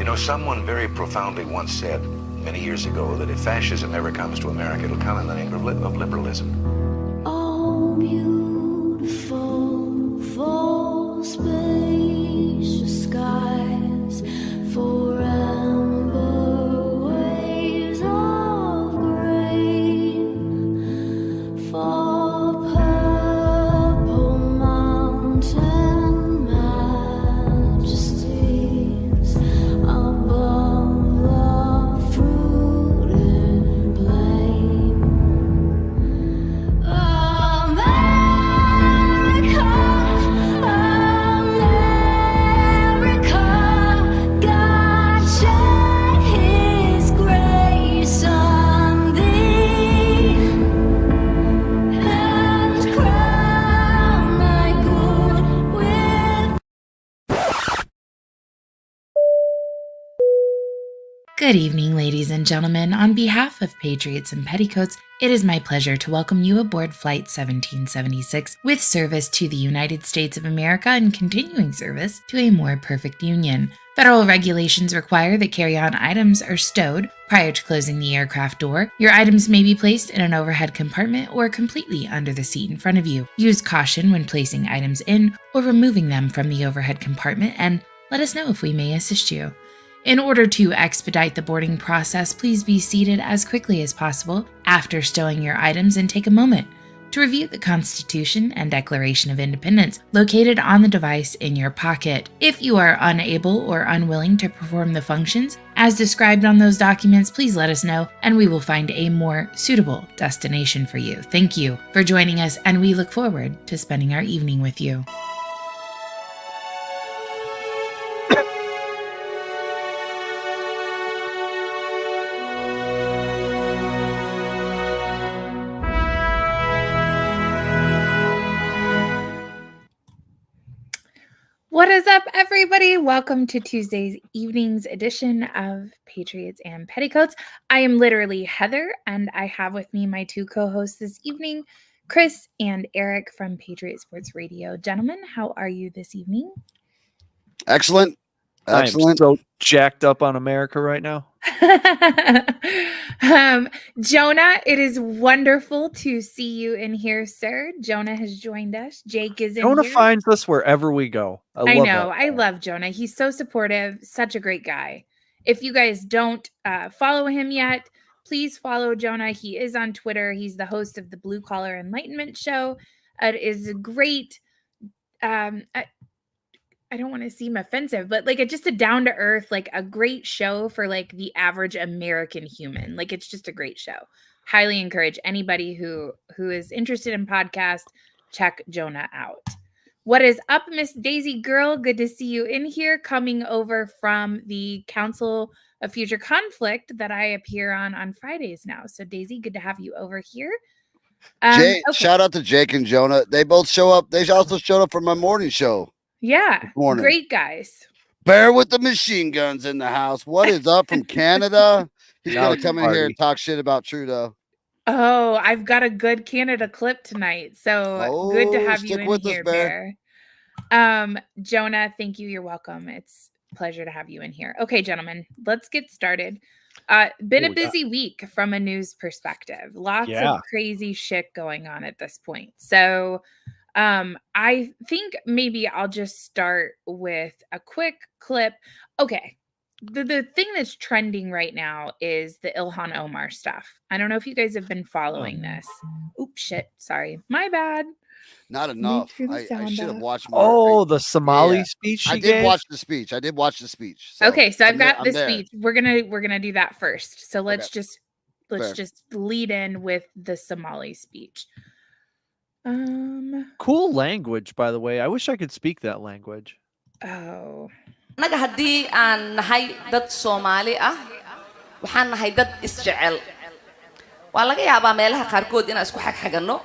You know, someone very profoundly once said, many years ago, that if fascism ever comes to America, it'll come in the name of liberalism. Oh, beautiful, for spacious skies, for amber waves of grain, for purple mountain majesties above the fruited plain. America, America, God shed His grace on thee, and crown thy good with. Good evening, ladies and gentlemen. On behalf of Patriots and Petticoats, it is my pleasure to welcome you aboard Flight 1776 with service to the United States of America and continuing service to a more perfect union. Federal regulations require that carry-on items are stowed prior to closing the aircraft door. Your items may be placed in an overhead compartment or completely under the seat in front of you. Use caution when placing items in or removing them from the overhead compartment, and let us know if we may assist you. In order to expedite the boarding process, please be seated as quickly as possible after stowing your items and take a moment to review the Constitution and Declaration of Independence located on the device in your pocket. If you are unable or unwilling to perform the functions as described on those documents, please let us know and we will find a more suitable destination for you. Thank you for joining us, and we look forward to spending our evening with you. What is up, everybody? Welcome to Tuesday's evening's edition of Patriots and Petticoats. I am literally Heather, and I have with me my two co-hosts this evening, Chris and Eric from Patriot Sports Radio. Gentlemen, how are you this evening? Excellent. I am so jacked up on America right now. Jonah, it is wonderful to see you in here, sir. Jonah has joined us. Jake is in Jonah here. finds us wherever we go. I know. I love Jonah. He's so supportive. Such a great guy. If you guys don't follow him yet, please follow Jonah. He is on Twitter. He's the host of the Blue Collar Enlightenment Show. It is a great, I don't want to seem offensive, but like just a down to earth, like a great show for like the average American human. Like it's just a great show. Highly encourage anybody who is interested in podcast, check Jonah out. What is up, Miss Daisy Girl? Good to see you in here, coming over from the Council of Future Conflict that I appear on Fridays now. So Daisy, good to have you over here. Okay. Shout out to Jake and Jonah. They both show up. They also showed up for my morning show. Yeah, great guys. Bear with the machine guns in the house. What is up from Canada? He's going to come in here and talk shit about Trudeau. Oh, I've got a good Canada clip tonight. So good to have you in here, Bear. Jonah, thank you. You're welcome. It's a pleasure to have you in here. Okay, gentlemen, let's get started. Been a busy week from a news perspective. Lots of crazy shit going on at this point. So I think maybe I'll just start with a quick clip. Okay. The thing that's trending right now is the Ilhan Omar stuff. I don't know if you guys have been following this. Oops, shit. Sorry. My bad. Not enough. I should have watched more. Oh, the Somali speech. I did watch the speech. So okay, so I've got the speech. We're gonna do that first. So let's just lead in with the Somali speech. Cool language, by the way. I wish I could speak that language. Oh. Naga haddii aan nahay dad Soomaali ah waxaan nahay dad isjecel waa laga yaabaa meelaha qaarkood inaan isku xagxagano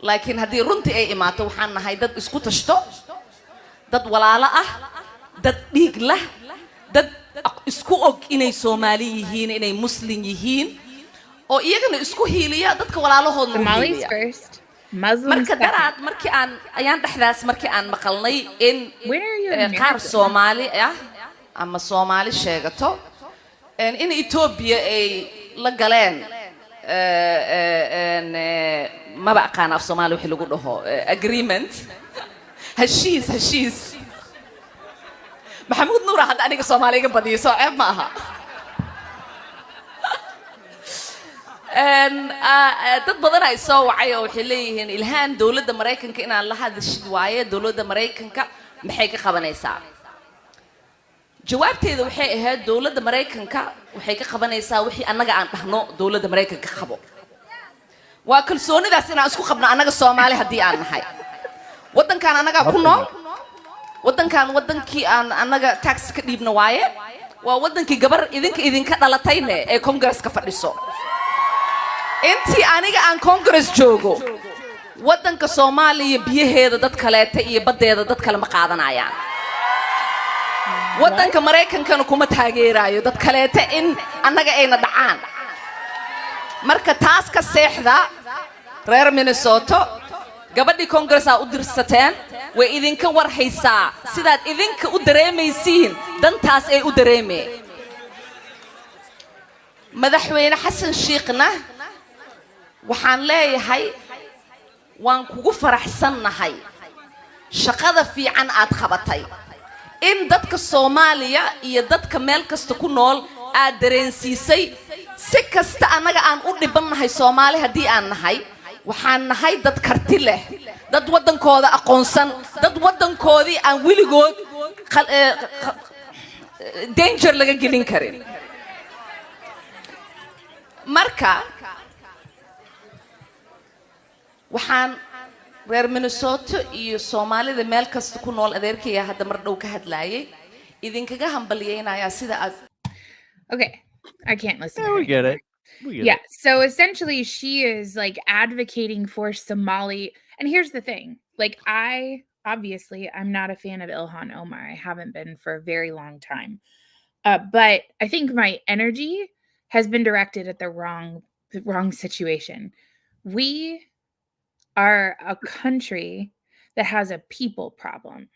laakiin haddii runtii ay imaato waxaan nahay dad isku tashto dad walaalo ah dad dhiig lah dad isku og inay Soomaali yihiin inay Muslim yihiin oo iyagana isku hiiliya dadka walaalahood Somalis first. Muslims marka daraad markii aan ayaan dhaxdaas markii aan maqalnay in qaar Soomaali ah ama Soomaali sheegato in Ethiopia ay la galeen maba aqaan af Soomaali wixii lagu dhaho agreement heshiis Maxamuud Nuur hadda aniga Soomaaliga badiyo soo ceeb ma aha dad badan ay soo wacay oo waxay leeyihiin Ilhan dawladda Mareykanka inaan la hadashid waaye dawladda Mareykanka maxay ka qabanaysaa jawaabteedu waxay ahayd dawladda Mareykanka waxay ka qabanaysaa wixii annaga aan dhahno dawladda Mareykanka qabo waa kalsoonidaas inaan isku qabno annaga Soomaali haddii aan nahay wadankan annaga ku nool wadankii aan annaga tax ka dhiibno waaye waa wadankii gabar idinka dhalatayne ee Congress-ka fadhiso intii aniga aan Congress joogo wadanka Soomaaliya biyaheeda dad kaleeta iyo badeeda dad kale ma qaadanayaan wadanka Mareykankana kuma taageerayo dad kaleeta in annaga ayna dhacaan marka taas ka seexda reer Minnesota gabadhii Congress-a u dirsateen way idinka warhaysaa sidaad idinka u dareemaysiin dantaas ay u dareemeen madaxweyne Xasan Sheekhna waxaan leeyahay waan kugu faraxsanahay shaqada fiican aad qabatay in dadka Soomaaliya iyo dadka meel kasta ku nool aad dareensiisay si kasta anaga aan u dhibanahay Soomaali hadii aan nahay waxaan nahay dad karti leh dad wadankooda aqoonsan dad wadankoodii aan wiligood danger laga gelin karin marka waxaan reer Minnesota iyo Soomaalida meel kasta ku nool adeerkaya hadda mar dhow ka hadlaayay idinkaga hambalyeynaya sida aad Okay, I can't listen. Yeah, we get it. Yeah, so essentially she is like advocating for Somali. And here's the thing. Like I'm not a fan of Ilhan Omar. I haven't been for a very long time. But I think my energy has been directed at the wrong situation. We are a country that has a people problem.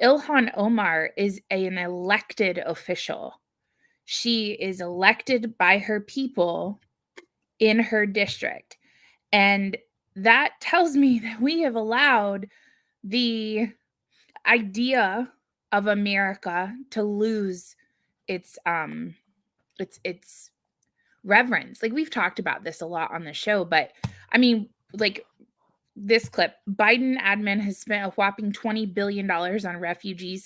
Ilhan Omar is an elected official. She is elected by her people in her district. And that tells me that we have allowed the idea of America to lose its reverence. Like we've talked about this a lot on the show, but I mean, like this clip, Biden admin has spent a whopping $20 billion on refugee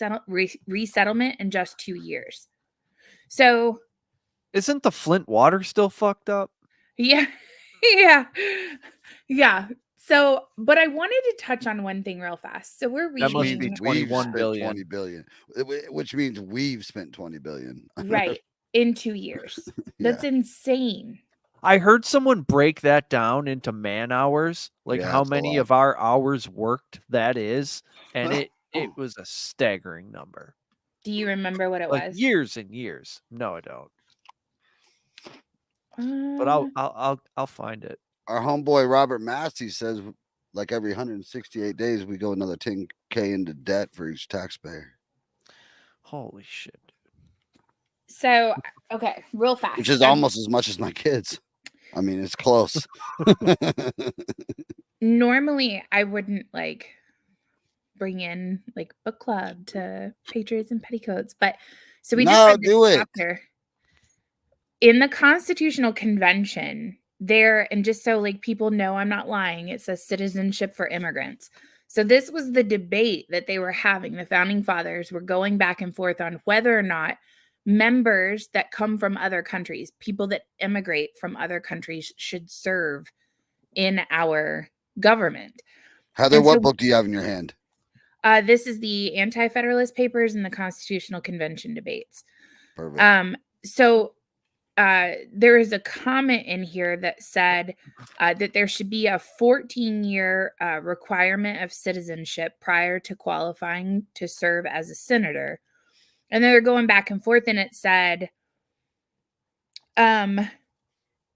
resettlement in just 2 years. So isn't the Flint water still fucked up? Yeah. So, but I wanted to touch on one thing real fast. So we're reading. That must be 21 billion. 20 billion, which means we've spent 20 billion. Right. In 2 years. That's insane. I heard someone break that down into man hours, like how many of our hours worked that is. And it was a staggering number. Do you remember what it like was? Years and years. No, I don't. But I'll find it. Our homeboy Robert Massey says like every 168 days we go another 10K into debt for each taxpayer. Holy shit. So, okay, real fast. Which is almost as much as my kids. I mean, it's close. Normally I wouldn't like bring in like book club to Patriots and Petticoats, but so we just read this chapter. In the Constitutional Convention there, and just so like people know I'm not lying, it says citizenship for immigrants. So this was the debate that they were having. The founding fathers were going back and forth on whether or not members that come from other countries, people that immigrate from other countries, should serve in our government. Heather, what book do you have in your hand? This is the Anti-Federalist Papers and the Constitutional Convention debates. Perfect. So there is a comment in here that said that there should be a 14-year requirement of citizenship prior to qualifying to serve as a senator. And then they're going back and forth, and it said,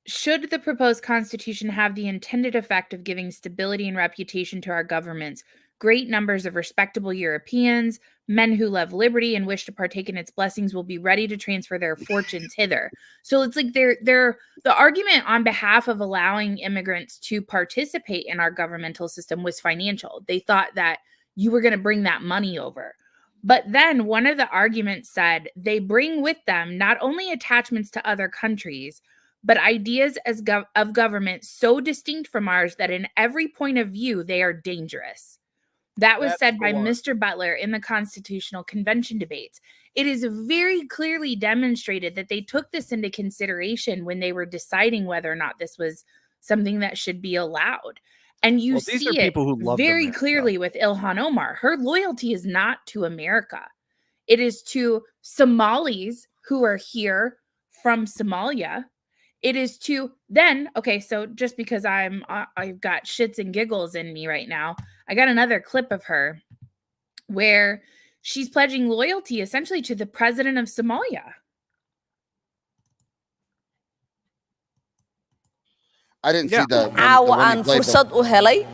should the proposed constitution have the intended effect of giving stability and reputation to our governments, Great numbers of respectable Europeans, men who love liberty and wish to partake in its blessings, will be ready to transfer their fortunes hither. So it's like the argument on behalf of allowing immigrants to participate in our governmental system was financial. They thought that you were going to bring that money over. But then one of the arguments said they bring with them not only attachments to other countries, but ideas of government so distinct from ours that in every point of view, they are dangerous. That was said by Mr. Butler in the Constitutional Convention debates. It is very clearly demonstrated that they took this into consideration when they were deciding whether or not this was something that should be allowed. And you see it very clearly with Ilhan Omar. Her loyalty is not to America. It is to Somalis who are here from Somalia. It is to then, okay, so just because I've got shits and giggles in me right now, I got another clip of her where she's pledging loyalty essentially to the president of Somalia. I didn't see that. caawa aan fursad u helay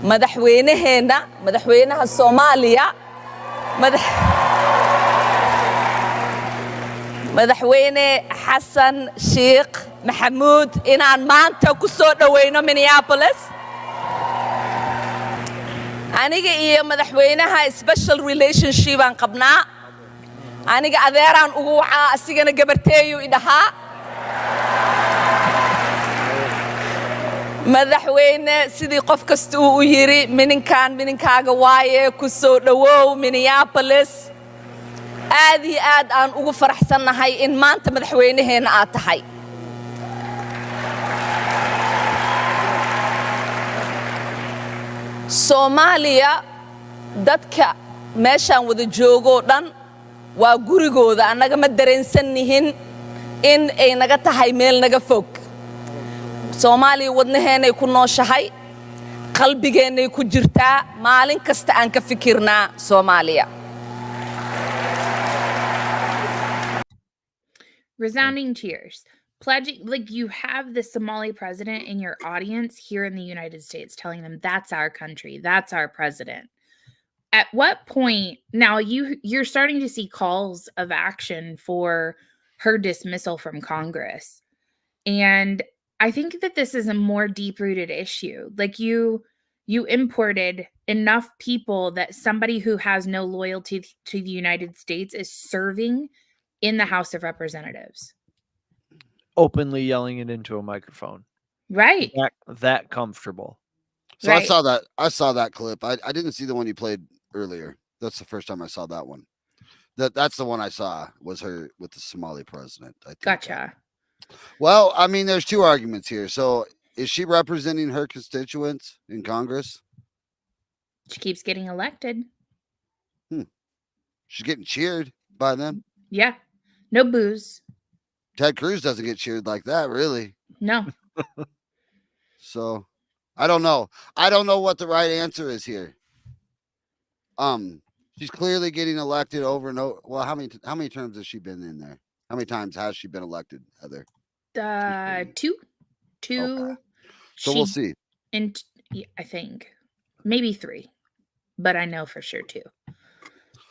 madaxweynaha Soomaaliya madaxweyne Xasan Sheikh Maxamuud inaan maanta ku soo dhaweyno Minneapolis. aniga iyo madaxweynaha special relationship aan qabnaa. aniga adeeraan ugu wacaa asigana gabarteeyu idhahaa. madaxweyne sidii qof kasta uu u yiri mininkaaga waaye ku soo dhawow Minneapolis. aad iyo aad aan ugu faraxsanahay in maanta madaxweynaheena aad tahay. Soomaaliya dadka meeshaan wada joogo dhan waa gurigooda annaga ma dareensannihin in ay naga tahay meel naga fog. Soomaaliya wadnaheenay ku nooshahay, qalbigeenay ku jirtaa, maalin kasta aan ka fikirnaa Soomaaliya. Resounding cheers. Pledging, like you have the Somali president in your audience here in the United States telling them that's our country, that's our president. At what point now you're starting to see calls of action for her dismissal from Congress. And I think that this is a more deep-rooted issue. Like you imported enough people that somebody who has no loyalty to the United States is serving in the House of Representatives. Openly yelling it into a microphone. Right. That comfortable. So right. I saw that clip. I didn't see the one you played earlier. That's the first time I saw that one. That's the one I saw was her with the Somali president. I think. Gotcha. Well, I mean, there's two arguments here. So is she representing her constituents in Congress? She keeps getting elected. She's getting cheered by them. Yeah. No booze. Ted Cruz doesn't get cheered like that, really. No. So I don't know. I don't know what the right answer is here. She's clearly getting elected over and over. Well, how many terms has she been in there? How many times has she been elected, Heather? 2. Okay. So we'll see. And I think maybe 3, but I know for sure 2.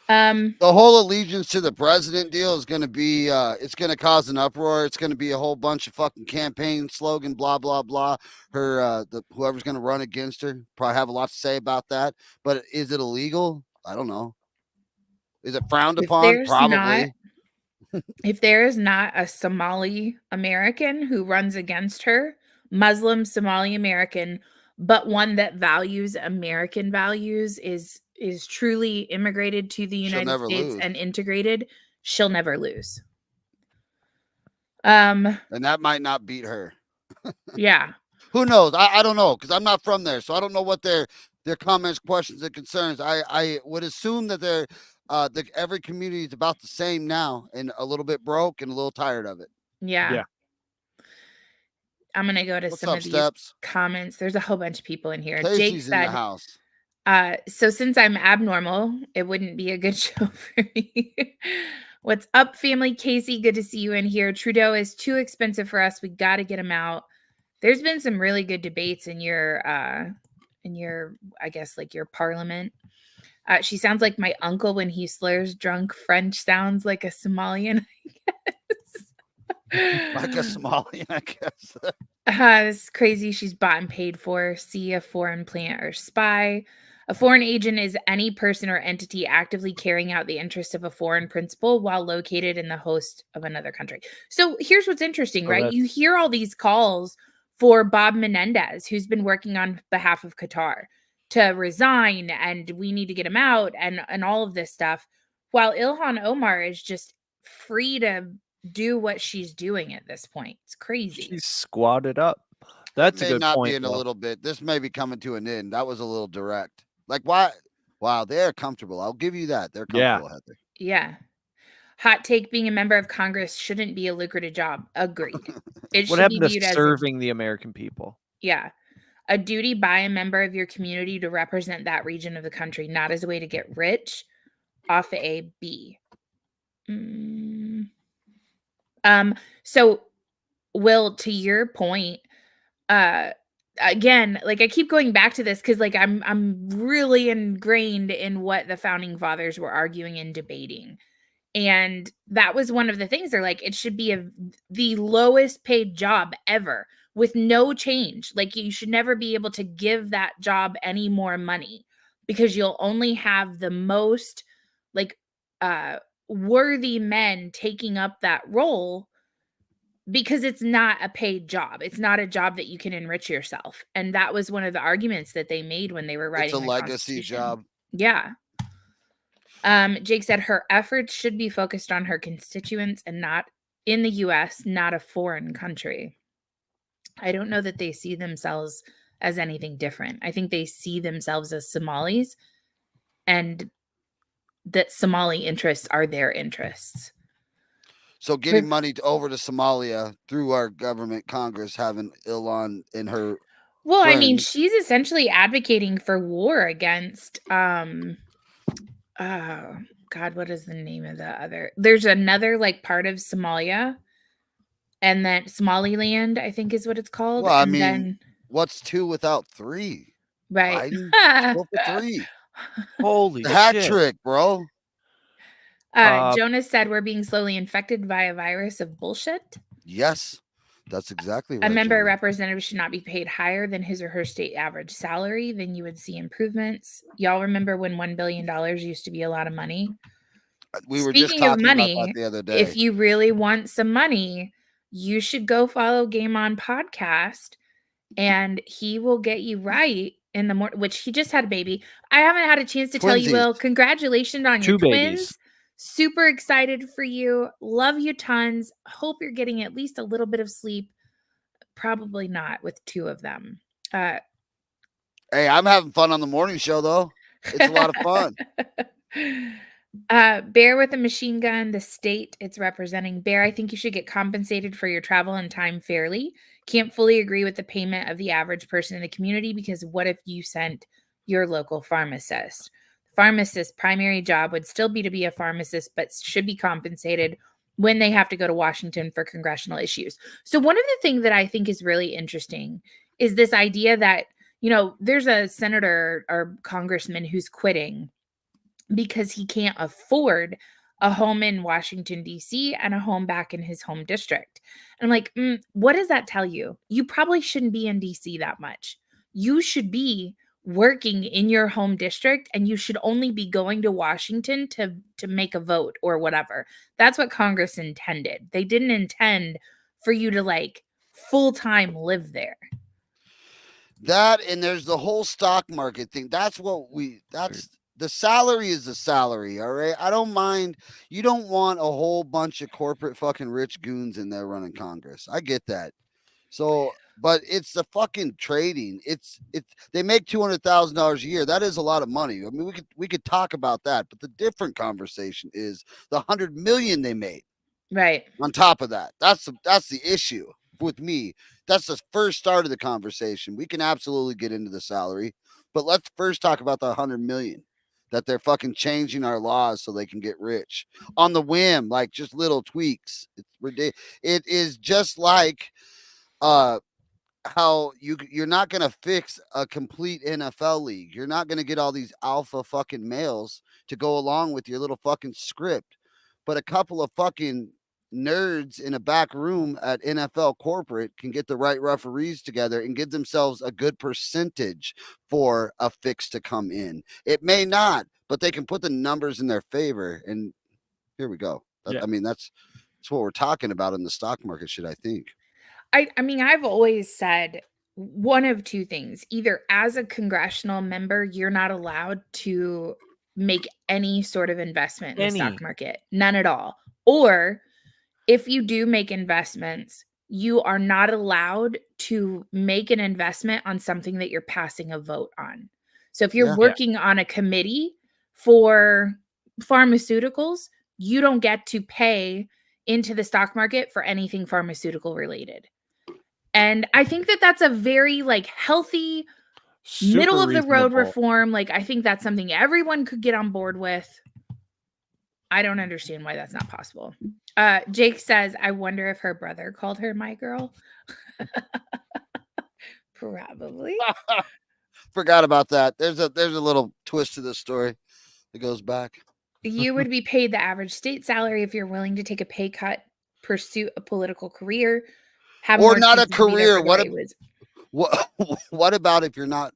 The whole allegiance to the president deal is going to be, it's going to cause an uproar. It's going to be a whole bunch of fucking campaign slogan, blah, blah, blah. Whoever's going to run against her probably have a lot to say about that. But is it illegal? I don't know. Is it frowned upon? Probably. If there is not a Somali American who runs against her, Muslim Somali American, but one that values American values, is truly immigrated to the United States and integrated, she'll never lose. And that might not beat her. Yeah. Who knows? I don't know, because I'm not from there, so I don't know what their comments, questions, and concerns. I would assume that they're every community is about the same now, and a little bit broke and a little tired of it. Yeah. I'm gonna go to some of these comments. There's a whole bunch of people in here. Casey's Jake said, in the house. So since I'm abnormal, it wouldn't be a good show for me. What's up, family? Casey, good to see you in here. Trudeau is too expensive for us. We got to get him out. There's been some really good debates in your your, I guess, like your parliament. She sounds like my uncle when he slurs drunk French sounds like a Somalian, I guess. Like a Somalian, I guess. It's crazy. She's bought and paid for. See a foreign plant or spy. A foreign agent is any person or entity actively carrying out the interest of a foreign principal while located in the host of another country. So here's what's interesting, right? You hear all these calls for Bob Menendez, who's been working on behalf of Qatar, to resign, and we need to get him out, and all of this stuff, while Ilhan Omar is just free to do what she's doing at this point. It's crazy. She's squatted up. That's a good not point. Be in a little bit. This may be coming to an end. That was a little direct. Like, why? Wow, they're comfortable. I'll give you that. They're comfortable, Heather. Yeah. Hot take: being a member of Congress shouldn't be a lucrative job. Agreed. It what should happened be viewed to serving the American people? Yeah. A duty by a member of your community to represent that region of the country, not as a way to get rich off a B. So, Will, to your point, again, like I keep going back to this because like I'm really ingrained in what the founding fathers were arguing and debating. And that was one of the things. They're like, it should be the lowest paid job ever with no change. Like you should never be able to give that job any more money because you'll only have the most like worthy men taking up that role because it's not a paid job. It's not a job that you can enrich yourself. And that was one of the arguments that they made when they were writing It's a legacy job. Yeah. Jake said her efforts should be focused on her constituents and not in the US, not a foreign country. I don't know that they see themselves as anything different. I think they see themselves as Somalis and that Somali interests are their interests. So getting money over to Somalia through our government, Congress, having Ilhan in her. Well, friends. I mean, she's essentially advocating for war against oh God, what is the name of the other? There's another like part of Somalia, and then Somaliland, I think is what it's called. Well, I and mean, then, what's 2 without 3? Right. Go for 3. Holy hat shit. trick, bro. Jonas said we're being slowly infected by a virus of bullshit. Yes. That's exactly right. A member representative should not be paid higher than his or her state average salary. Then you would see improvements. Y'all remember when $1 billion used to be a lot of money? We were just talking about that the other day. If you really want some money, you should go follow Game On Podcast, and he will get you right in the morning, which he just had a baby. I haven't had a chance to tell you, Will. Congratulations on your twins. Super excited for you. Love you tons. Hope you're getting at least a little bit of sleep. Probably not with 2 of them. Hey, I'm having fun on the morning show, though. It's a lot of fun. Bear with a machine gun, the state it's representing. Bear, I think you should get compensated for your travel and time fairly. Can't fully agree with the payment of the average person in the community because what if you sent your local pharmacist? Pharmacist's primary job would still be to be a pharmacist, but should be compensated when they have to go to Washington for congressional issues. So one of the things that I think is really interesting is this idea that, you know, there's a senator or congressman who's quitting because he can't afford a home in Washington, D.C. and a home back in his home district. And I'm like, what does that tell you? You probably shouldn't be in D.C. that much. You should be working in your home district, and you should only be going to Washington to make a vote or whatever. That's what Congress intended. They didn't intend for you to like full-time live there. That, and there's the whole stock market thing. That's the salary is the salary. All right. I don't mind. You don't want a whole bunch of corporate fucking rich goons in there running Congress. I get that. So, but it's the fucking trading. They make $200,000 a year. That is a lot of money. I mean, we could talk about that, but the different conversation is the 100 million they made. Right. On top of that, that's the issue with me. That's the first start of the conversation. We can absolutely get into the salary, but let's first talk about the 100 million that they're fucking changing our laws so they can get rich on the whim, like just little tweaks. It's ridiculous. It is just like, how you're not going to fix a complete NFL league. You're not going to get all these alpha fucking males to go along with your little fucking script. But a couple of fucking nerds in a back room at NFL corporate can get the right referees together and give themselves a good percentage for a fix to come in. It may not, but they can put the numbers in their favor. And here we go. Yeah. I mean, that's what we're talking about in the stock market shit, I think. I mean, I've always said one of two things. Either as a congressional member, you're not allowed to make any sort of investment in the stock market, none at all. Or if you do make investments, you are not allowed to make an investment on something that you're passing a vote on. So if you're working on a committee for pharmaceuticals, you don't get to pay into the stock market for anything pharmaceutical related. And I think that that's a very like healthy middle of the road reform. Like I think that's something everyone could get on board with. I don't understand why that's not possible. Jake says, I wonder if her brother called her my girl. Probably. Forgot about that. There's a little twist to this story that goes back. You would be paid the average state salary if you're willing to take a pay cut, pursue a political career, have or more not a chances to be there career. for What about if you're not?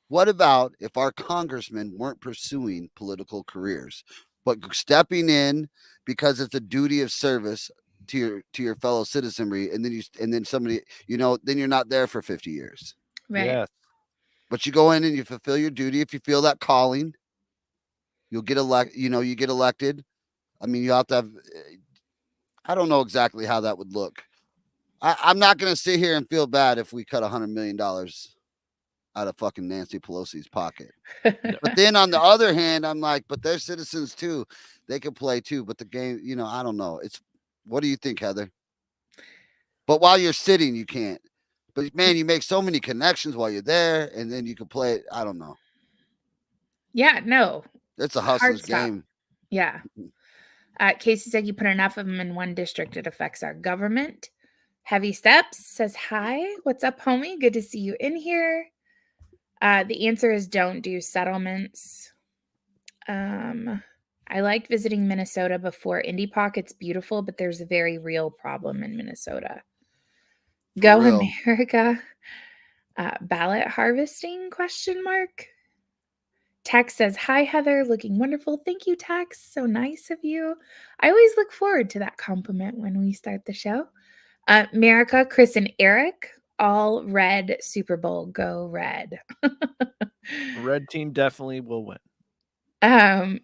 What about if our congressmen weren't pursuing political careers, but stepping in because it's a duty of service to your fellow citizenry, and then somebody, then you're not there for 50 years. Right. Yeah. But you go in and you fulfill your duty. If you feel that calling, you'll get you get elected. I mean, you have to have, I don't know exactly how that would look. I'm not going to sit here and feel bad if we cut $100 million out of fucking Nancy Pelosi's pocket. But then on the other hand, I'm like, but they're citizens too. They can play too. But the game, I don't know. What do you think, Heather? But while you're sitting, you can't. But man, you make so many connections while you're there, and then you can play it. I don't know. Yeah, no. It's a hustler's game. Yeah. Casey said you put enough of them in one district, it affects our government. Heavy Steps says, hi, what's up, homie? Good to see you in here. The answer is don't do settlements. I liked visiting Minnesota before. Indie Pocket's beautiful, but there's a very real problem in Minnesota. Go America. Ballot harvesting, ? Tex says, hi, Heather, looking wonderful. Thank you, Tex. So nice of you. I always look forward to that compliment when we start the show. America, Chris and Eric, all red Super Bowl. Go red. Red team definitely will win.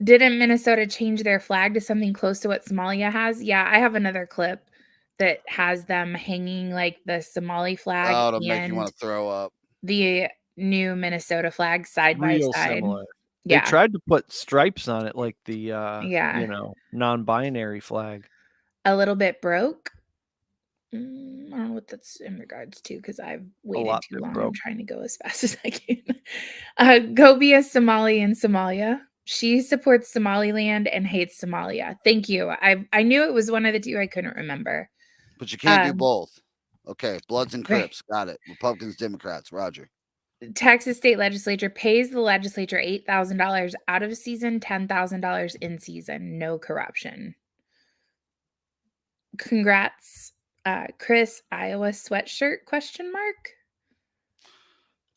Didn't Minnesota change their flag to something close to what Somalia has? Yeah, I have another clip that has them hanging like the Somali flag it'll make you want to throw up. The new Minnesota flag side by side. Similar. Yeah. They tried to put stripes on it like the non-binary flag. A little bit broke. I don't know what that's in regards to because I've waited too long. I'm trying to go as fast as I can. Go be a Somali in Somalia. She supports Somaliland and hates Somalia. Thank you. I knew it was one of the two. I couldn't remember. But you can't do both. Okay. Bloods and Crips. Right. Got it. Republicans, Democrats. Roger. Texas state legislature pays the legislature $8,000 out of season, $10,000 in season. No corruption. Congrats, Chris. Iowa sweatshirt ?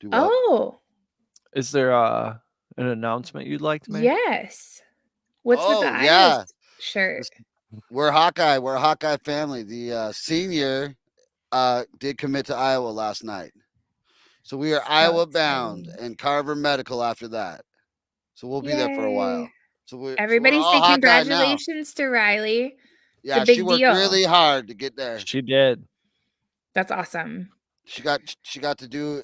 Do what? Oh. Is there an announcement you'd like to make? Yes. What's with the Iowa shirt? We're Hawkeye. We're a Hawkeye family. The senior did commit to Iowa last night. So we are Iowa bound and Carver Medical after that. So we'll be there for a while. So everybody say congratulations to Riley. Yeah, she worked really hard to get there. She did. That's awesome. She got to do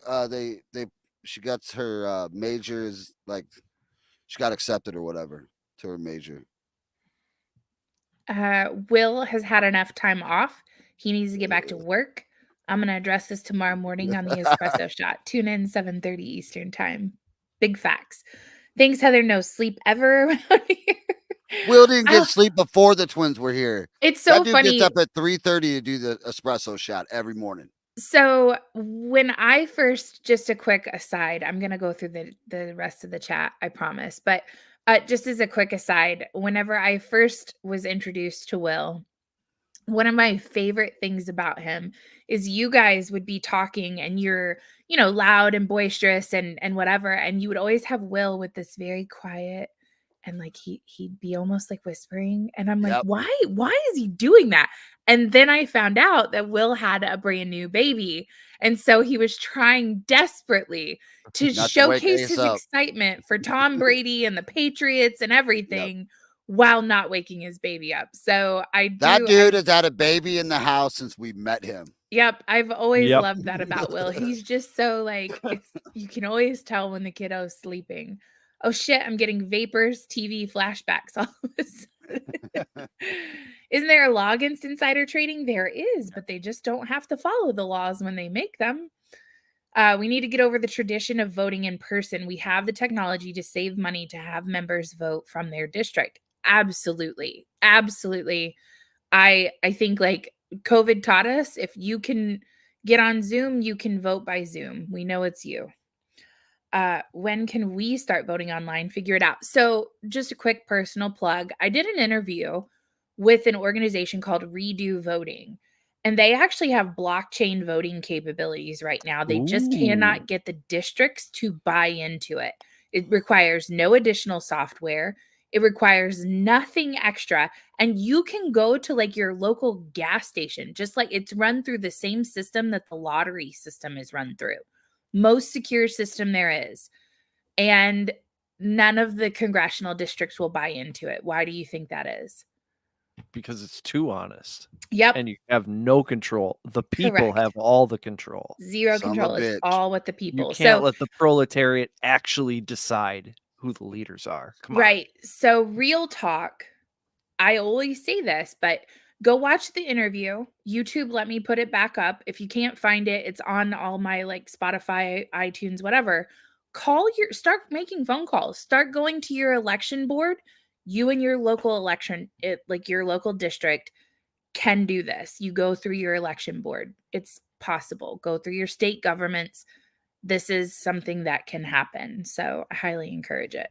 she got her majors, like she got accepted or whatever to her major. Will has had enough time off. He needs to get back to work. I'm going to address this tomorrow morning on the Espresso Shot. Tune in 7:30 Eastern time. Big facts. Thanks, Heather. No sleep ever around here. Will didn't get sleep before the twins were here. It's so funny. He gets up at 3:30 to do the Espresso Shot every morning. So when I first, just a quick aside, I'm gonna go through the rest of the chat, I promise. But just as a quick aside, whenever I first was introduced to Will, one of my favorite things about him is you guys would be talking and you're, loud and boisterous and whatever, and you would always have Will with this very quiet, and like he'd be almost like whispering, and I'm like, Yep. why is he doing that? And then I found out that Will had a brand new baby, and so he was trying desperately to Not to wake showcase Ace his up. excitement for Tom Brady and the Patriots and everything while not waking his baby up. So That dude has had a baby in the house since we met him. Yep, I've always Yep. loved that about Will. He's just so like, you can always tell when the kiddo's sleeping. Oh shit, I'm getting vapors, TV flashbacks all of a sudden. Isn't there a law against insider trading? There is, but they just don't have to follow the laws when they make them. We need to get over the tradition of voting in person. We have the technology to save money to have members vote from their district. Absolutely. Absolutely. I think like COVID taught us, if you can get on Zoom, you can vote by Zoom. We know it's you. When can we start voting online? Figure it out. So, just a quick personal plug. I did an interview with an organization called Redo Voting, and they actually have blockchain voting capabilities right now. They just Ooh. cannot get the districts to buy into it. It requires no additional software. It requires nothing extra. And you can go to like your local gas station, just like it's run through the same system that the lottery system is run through. Most secure system there is. And none of the congressional districts will buy into it. Why do you think that is? Because it's too honest. Yep. And you have no control. The people Correct. have all the control. Zero Son of a control. It's bitch. all with the You people. can't So let the proletariat actually decide who the leaders are. Come on. right. So real talk. I always say this, but go watch the interview. YouTube, let me put it back up. If you can't find it, it's on all my like Spotify, iTunes, whatever. Start making phone calls. Start going to your election board. You and your local election, like your local district can do this. You go through your election board. It's possible. Go through your state governments. This is something that can happen. So I highly encourage it.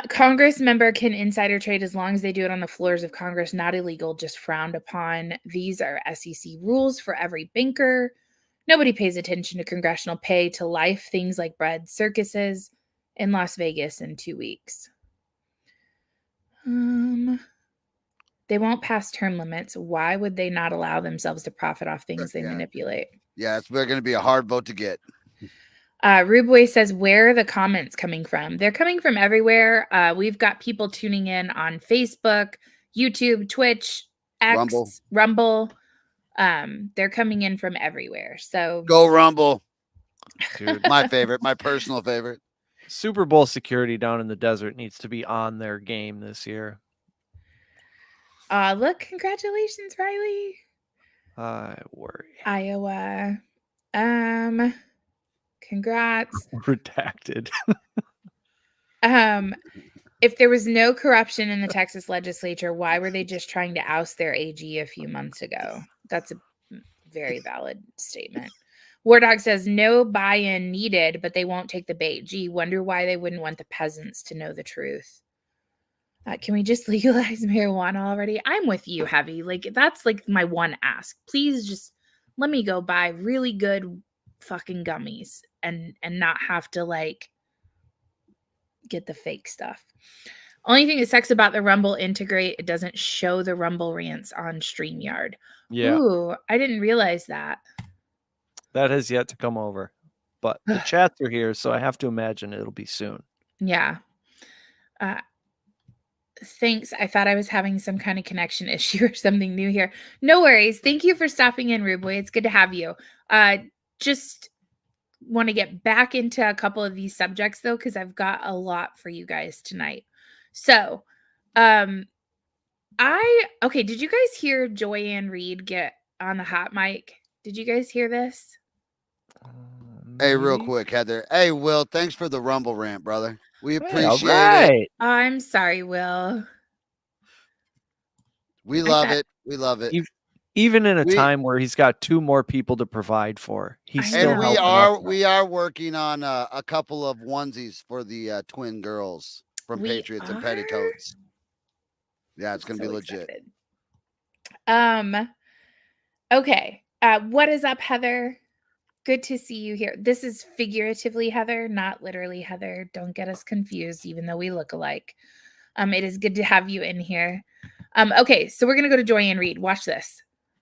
Congress member can insider trade as long as they do it on the floors of Congress. Not illegal, just frowned upon. These are SEC rules for every banker. Nobody pays attention to congressional pay to life things like bread circuses in Las Vegas in 2 weeks. They won't pass term limits. Why would they not allow themselves to profit off things they manipulate? Yeah, it's going to be a hard vote to get. Ruboy says, where are the comments coming from? They're coming from everywhere. We've got people tuning in on Facebook, YouTube, Twitch, X, Rumble. They're coming in from everywhere. So go Rumble. Dude. My favorite, my personal favorite. Super Bowl security down in the desert needs to be on their game this year. Look, congratulations, Riley. I worry. Iowa. Congrats. Redacted. If there was no corruption in the Texas legislature, why were they just trying to oust their AG a few months ago? That's a very valid statement. War Dog says no buy-in needed, but they won't take the bait. Gee, wonder why they wouldn't want the peasants to know the truth. Can we just legalize marijuana already? I'm with you, Heavy. Like, that's like my one ask. Please just let me go buy really good fucking gummies and not have to like get the fake stuff. Only thing that sucks about the Rumble integrate, it doesn't show the Rumble rants on StreamYard. Yeah. Ooh, I didn't realize that. That has yet to come over. But the chats are here, so I have to imagine it'll be soon. Yeah. Thanks. I thought I was having some kind of connection issue or something new here. No worries. Thank you for stopping in, Ruboy. It's good to have you. Just want to get back into a couple of these subjects though, because I've got a lot for you guys tonight. So, did you guys hear Ann Reid get on the hot mic? Did you guys hear this? Hey, real quick, Heather. Hey, Will, thanks for the Rumble rant, brother. We appreciate it. I'm sorry, Will. We love it. We love it. Even in a time where he's got 2 more people to provide for, he's still and we are working on a couple of onesies for the twin girls from Patriots and Petticoats. Yeah, it's gonna be legit. Okay. What is up, Heather? Good to see you here. This is figuratively Heather, not literally Heather. Don't get us confused, even though we look alike. It is good to have you in here. Okay, so we're gonna go to Joy Ann Reid. Watch this.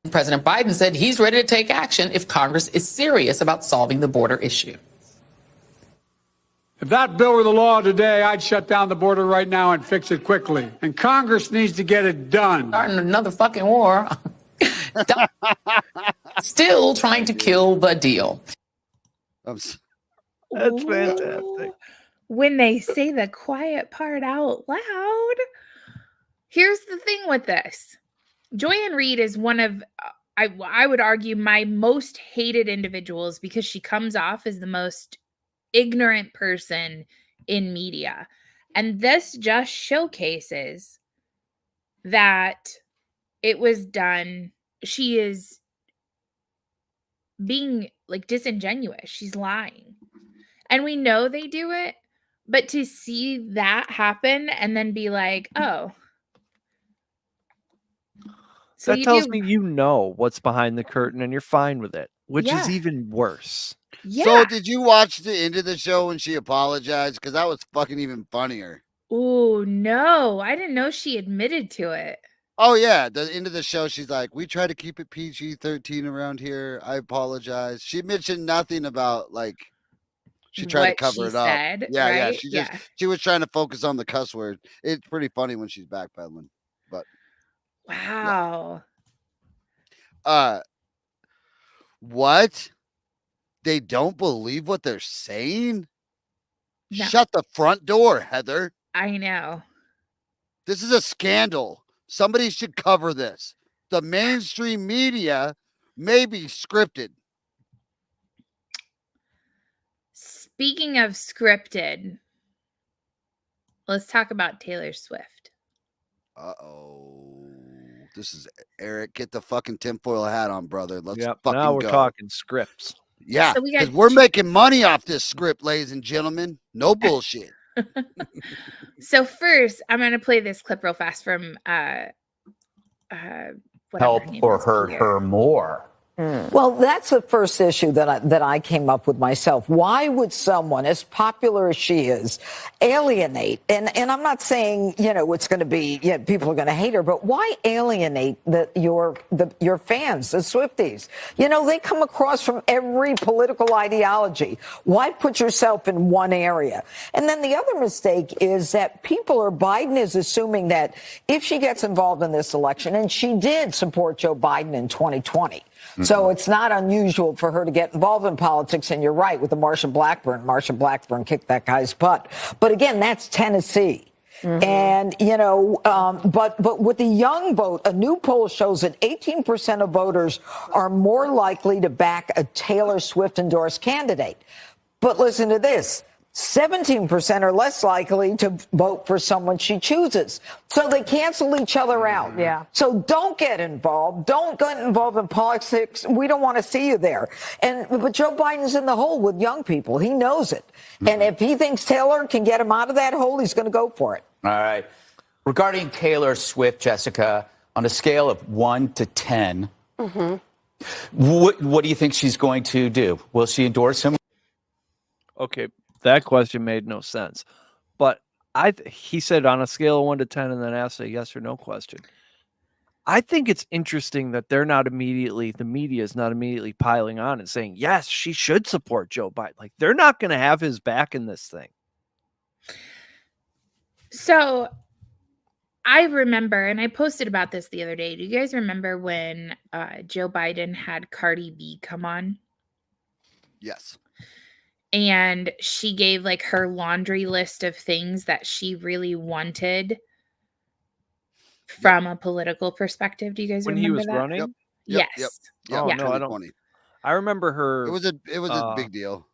President Biden said he's ready to take action if Congress is serious about solving the border issue. If that bill were the law today, I'd shut down the border right now and fix it quickly. And Congress needs to get it done. Starting another fucking war. Still trying to kill the deal. That's fantastic. When they say the quiet part out loud. Here's the thing with this. Joy Ann Reid is one of, I would argue, my most hated individuals because she comes off as the most ignorant person in media. And this just showcases that it was done. She is being like disingenuous. She's lying. And we know they do it, but to see that happen and then be like, oh. So that tells me you know what's behind the curtain and you're fine with it, which is even worse. Yeah. So did you watch the end of the show when she apologized? Because that was fucking even funnier. Oh, no. I didn't know she admitted to it. Oh, yeah. The end of the show, she's like, we try to keep it PG-13 around here. I apologize. She mentioned nothing about, like, she tried to cover it up. Said, yeah, right? yeah. She was trying to focus on the cuss word. It's pretty funny when she's backpedaling. But wow. What? They don't believe what they're saying? No. Shut the front door, Heather. I know. This is a scandal. Somebody should cover this. The mainstream media may be scripted. Speaking of scripted, let's talk about Taylor Swift. Uh-oh. This is Eric. Get the fucking tinfoil hat on, brother. Let's fucking now we're go. talking scripts. Yeah, So because we're making money off this script, ladies and gentlemen. No bullshit. So first, I'm going to play this clip real fast from help or hurt her more. Well, that's the first issue that I came up with myself. Why would someone as popular as she is alienate? And I'm not saying, it's going to be, people are going to hate her, but why alienate your fans, the Swifties? They come across from every political ideology. Why put yourself in one area? And then the other mistake is that Biden is assuming that if she gets involved in this election, and she did support Joe Biden in 2020, so it's not unusual for her to get involved in politics. And you're right with the Marsha Blackburn. Marsha Blackburn kicked that guy's butt. But again, that's Tennessee. And, but with the young vote, a new poll shows that 18% of voters are more likely to back a Taylor Swift endorsed candidate. But listen to this. 17% are less likely to vote for someone she chooses. So they cancel each other out. Yeah. So don't get involved. Don't get involved in politics. We don't want to see you there. But Joe Biden's in the hole with young people. He knows it. And if he thinks Taylor can get him out of that hole, he's going to go for it. All right. Regarding Taylor Swift, Jessica, on a scale of 1 to 10, what do you think she's going to do? Will she endorse him? Okay. That question made no sense, but he said on a scale of 1 to 10 and then asked a yes or no question. I think it's interesting that the media is not immediately piling on and saying, yes, she should support Joe Biden. Like they're not going to have his back in this thing. So I remember, and I posted about this the other day. Do you guys remember when Joe Biden had Cardi B come on? Yes. And she gave like her laundry list of things that she really wanted from a political perspective. Do you guys remember when he was that? running? Yes. Oh, yeah. No, I don't. I remember her. It was a big deal.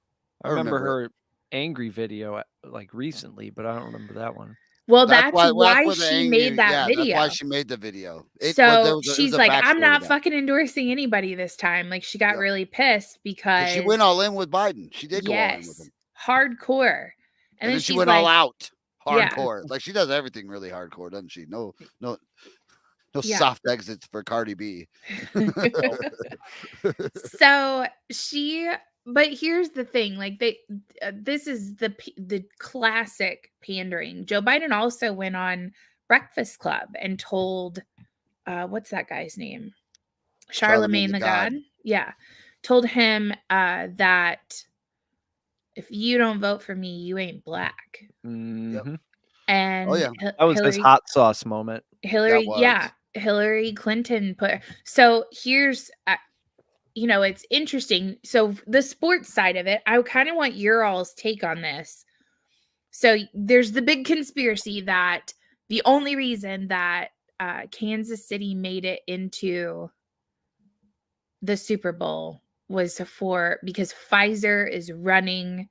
I remember her angry video like recently, but I don't remember that one. Well, that's why where the she angry, made that yeah, that's why video. she made the video. There So was she's a like, backstory I'm to not that. fucking endorsing anybody this time. Like, she got Yep. really pissed 'Cause she because, went all in with Biden. She did go all in with yes, him. hardcore. And then she she's went like, all out yeah, hardcore. Like she does everything really hardcore, doesn't she? No yeah. soft exits for Cardi B. So but here's the thing, like this is the classic pandering. Joe Biden also went on Breakfast Club and told, what's that guy's name? Charlemagne the God. Yeah. Told him that if you don't vote for me, you ain't black. Mm-hmm. And Oh yeah. That was his hot sauce moment. Hillary Clinton put. So here's it's interesting. So the sports side of it, I kind of want your all's take on this. So there's the big conspiracy that the only reason that Kansas City made it into the Super Bowl was because Pfizer is running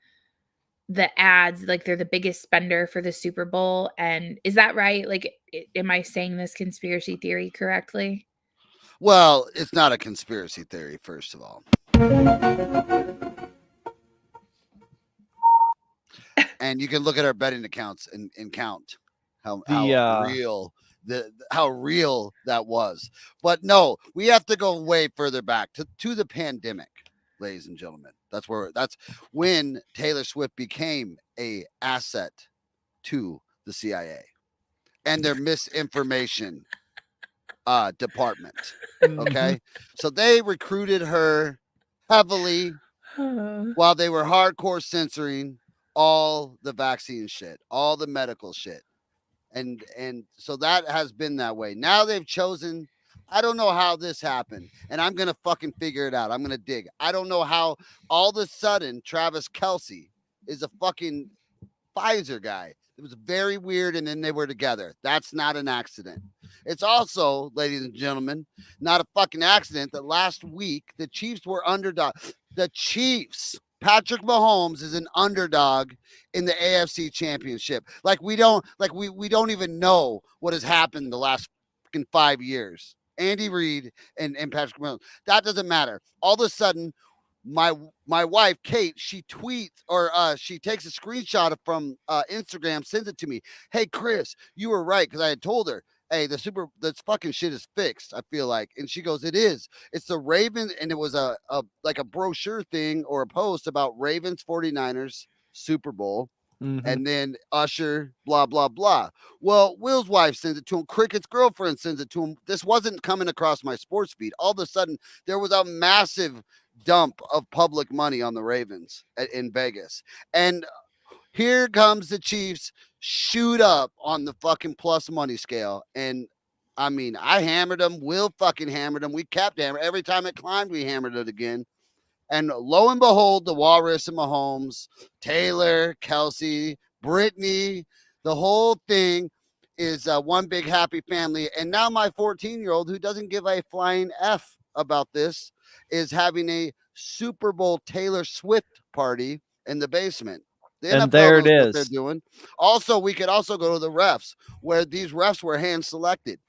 the ads, like they're the biggest spender for the Super Bowl. And is that right? Like, am I saying this conspiracy theory correctly? Well, it's not a conspiracy theory, first of all. And you can look at our betting accounts and count how real how real that was. But no, we have to go way further back to the pandemic, ladies and gentlemen. That's when Taylor Swift became a asset to the CIA and their misinformation department. Okay. So they recruited her heavily while they were hardcore censoring all the vaccine shit, all the medical shit. And so that has been that way. Now they've chosen, I don't know how this happened, and I'm going to fucking figure it out. I'm going to dig. I don't know how all of a sudden Travis Kelce is a fucking Pfizer guy. It was very weird, and then they were together. That's not an accident. It's also, ladies and gentlemen, not a fucking accident that last week the Chiefs were underdog. The Chiefs, Patrick Mahomes is an underdog in the AFC Championship. Like we don't even know what has happened the last fucking 5 years. Andy Reid and Patrick Mahomes. That doesn't matter. All of a sudden, my wife Kate, she tweets or she takes a screenshot from Instagram, sends it to me. Hey Chris, you were right, because I had told her, hey, this fucking shit is fixed, I feel like. And she goes, it is. It's the Ravens, and it was a like a brochure thing or a post about Ravens 49ers Super Bowl. And then Usher, blah, blah, blah. Well, Will's wife sends it to him. Cricket's girlfriend sends it to him. This wasn't coming across my sports feed. All of a sudden, there was a massive dump of public money on the Ravens in Vegas. And here comes the Chiefs shoot up on the fucking plus money scale. And I mean, I hammered them. Will fucking hammered them. We kept hammering. Every time it climbed, we hammered it again. And lo and behold, the Walrus and Mahomes, Taylor, Kelce, Brittany, the whole thing is one big happy family. And now my 14-year-old, who doesn't give a flying F about this, is having a Super Bowl Taylor Swift party in the basement. The and NFL there it knows is. what they're doing. Also, we could also go to the refs, where these refs were hand selected.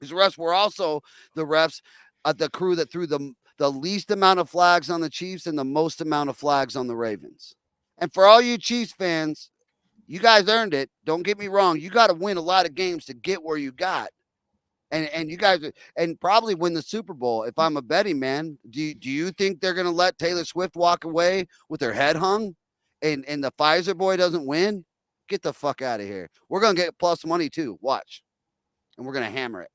These refs were also the refs at the crew that threw the least amount of flags on the Chiefs and the most amount of flags on the Ravens. And for all you Chiefs fans, you guys earned it. Don't get me wrong. You got to win a lot of games to get where you got. And you guys, and probably win the Super Bowl. If I'm a betting man, do you think they're going to let Taylor Swift walk away with her head hung and the Pfizer boy doesn't win? Get the fuck out of here. We're going to get plus money too. Watch. And we're going to hammer it.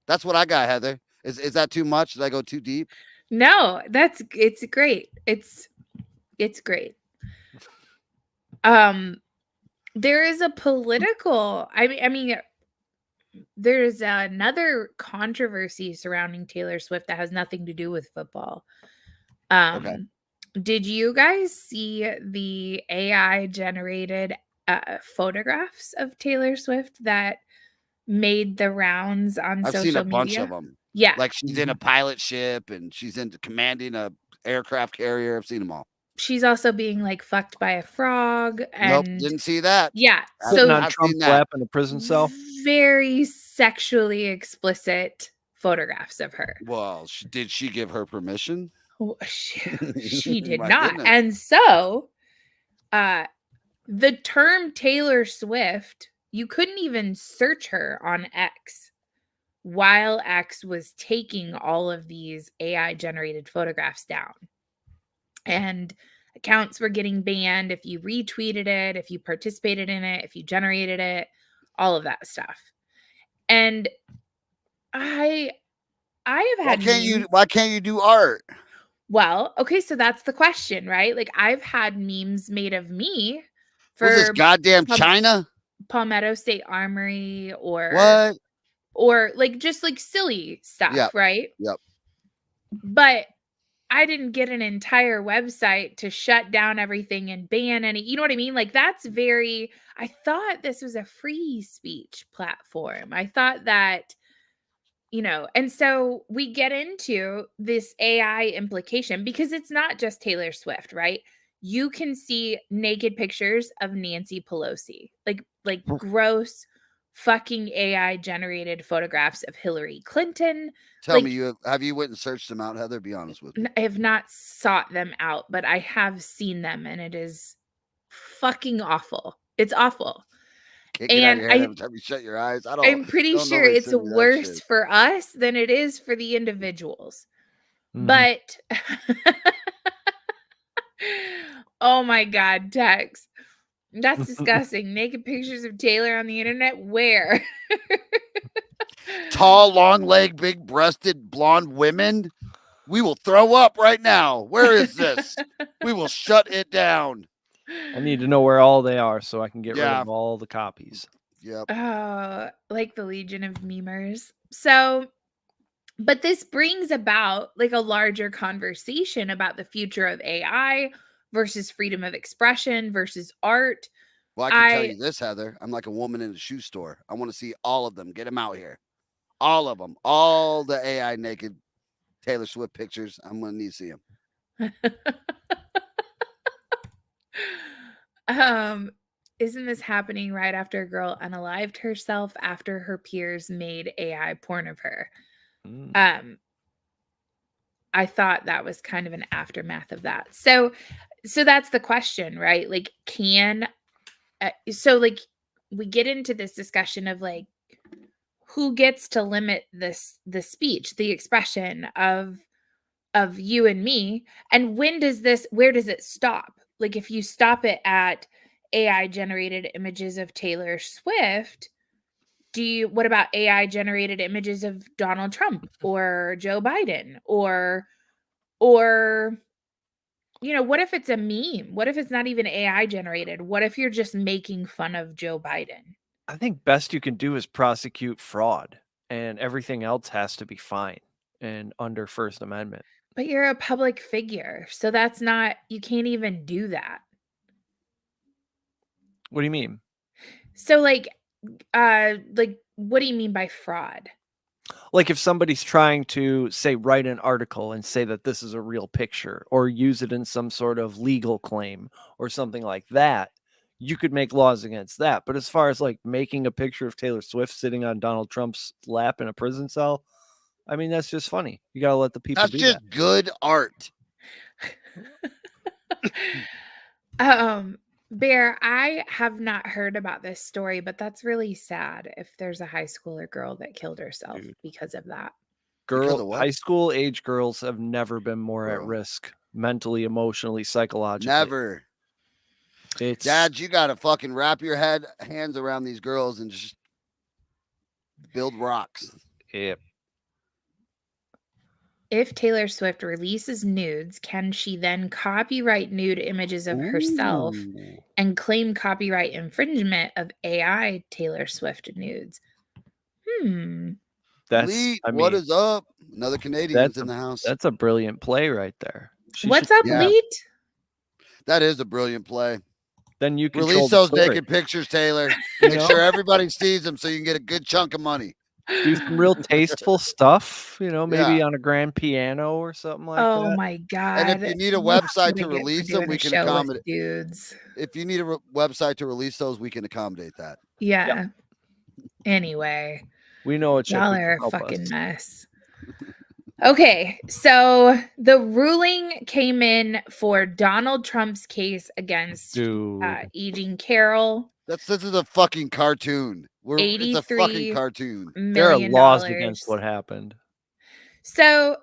That's what I got, Heather. Is that too much? Did I go too deep? No, it's great. It's great. There is a political, I mean, there's another controversy surrounding Taylor Swift that has nothing to do with football. Okay. Did you guys see the AI generated photographs of Taylor Swift that made the rounds on social media? I've seen a bunch of them. Yeah. Like she's in a pilot ship and she's commanding a aircraft carrier. I've seen them all. she's also being like fucked by a frog, Nope, and didn't see that. yeah, Sitting so on I've Trump's seen that. lap in a prison cell. very sexually explicit photographs of her. Well, did she give her permission? Oh, she did My not. goodness. And so the term Taylor Swift, you couldn't even search her on X while X was taking all of these AI generated photographs down. And accounts were getting banned if you retweeted it, if you participated in it, if you generated it, all of that stuff. And I have had Why can't you do art? Well, okay, so that's the question, right? Like I've had memes made of me for Was this goddamn China? Palmetto State Armory What? or like just like silly stuff, right? Yep. But I didn't get an entire website to shut down everything and ban any, you know what I mean? Like I thought this was a free speech platform. I thought that, and so we get into this AI implication because it's not just Taylor Swift, right? You can see naked pictures of Nancy Pelosi, like gross fucking AI generated photographs of Hillary Clinton. Tell me, have you went and searched them out, Heather? Be honest with me. I have not sought them out, but I have seen them, and it is fucking awful. It's awful. Can't get out of your head every time you shut your eyes. I'm pretty sure it's worse for us than it is for the individuals. Mm-hmm. But oh my God, Tex. That's disgusting. Naked pictures of Taylor on the internet? Where? Tall, long leg, big breasted, blonde women? We will throw up right now. Where is this? We will shut it down. I need to know where all they are so I can get rid of all the copies. Yep. Like the Legion of Memers. So, but this brings about like a larger conversation about the future of AI versus freedom of expression versus art. Well, I can tell you this, Heather. I'm like a woman in a shoe store. I want to see all of them. Get them out here. All of them. All the AI naked Taylor Swift pictures. I'm going to need to see them. Isn't this happening right after a girl unalived herself after her peers made AI porn of her? I thought that was kind of an aftermath of that. So that's the question, right? Like, like we get into this discussion of like, who gets to limit the speech, the expression of you and me, and where does it stop? Like, if you stop it at AI generated images of Taylor Swift, what about AI generated images of Donald Trump or Joe Biden or what if it's a meme? What if it's not even AI generated? What if you're just making fun of Joe Biden? I think best you can do is prosecute fraud, and everything else has to be fine and under First Amendment. But you're a public figure, so you can't even do that. What do you mean? So like what do you mean by fraud? Like if somebody's trying to say, write an article and say that this is a real picture or use it in some sort of legal claim or something like that, you could make laws against that. But as far as like making a picture of Taylor Swift sitting on Donald Trump's lap in a prison cell, I mean, that's just funny. You got to let the people do that. That's just good art. Bear, I have not heard about this story, but that's really sad if there's a high schooler girl that killed herself because of that. High school age girls have never been more at risk mentally, emotionally, psychologically. Never. Dad, you got to fucking wrap your hands around these girls and just build rocks. Yep. If Taylor Swift releases nudes, can she then copyright nude images of herself and claim copyright infringement of AI Taylor Swift nudes? What is up? Another Canadian's in the house. That's a brilliant play right there. What's up, Leet? That is a brilliant play. Then you can release those naked pictures, Taylor. Make sure everybody sees them so you can get a good chunk of money. Do some real tasteful stuff, maybe Yeah. on a grand piano or something like Oh that. my God. And if you need a Look website what I to get for release them, doing we a can show with accommodate. dudes. If you need a website to release those, we can accommodate that. Yeah. Anyway, We know what y'all people are a help fucking us. mess. Okay, so the ruling came in for Donald Trump's case against Dude. Jean Carroll. This is a fucking cartoon. It's a fucking $83 cartoon. There are million. laws against what happened. So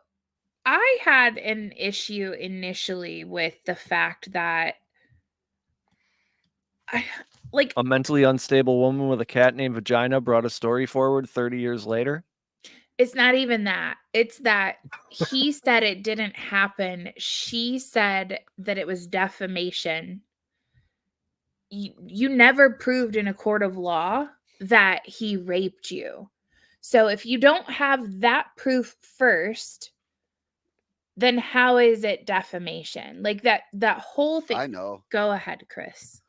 I had an issue initially with the fact that A mentally unstable woman with a cat named Vagina brought a story forward 30 years later. it's not even that. It's that he said it didn't happen. She said that it was defamation. You never proved in a court of law that he raped you. So if you don't have that proof first, then how is it defamation? Like that whole thing. I know. Go ahead, Chris.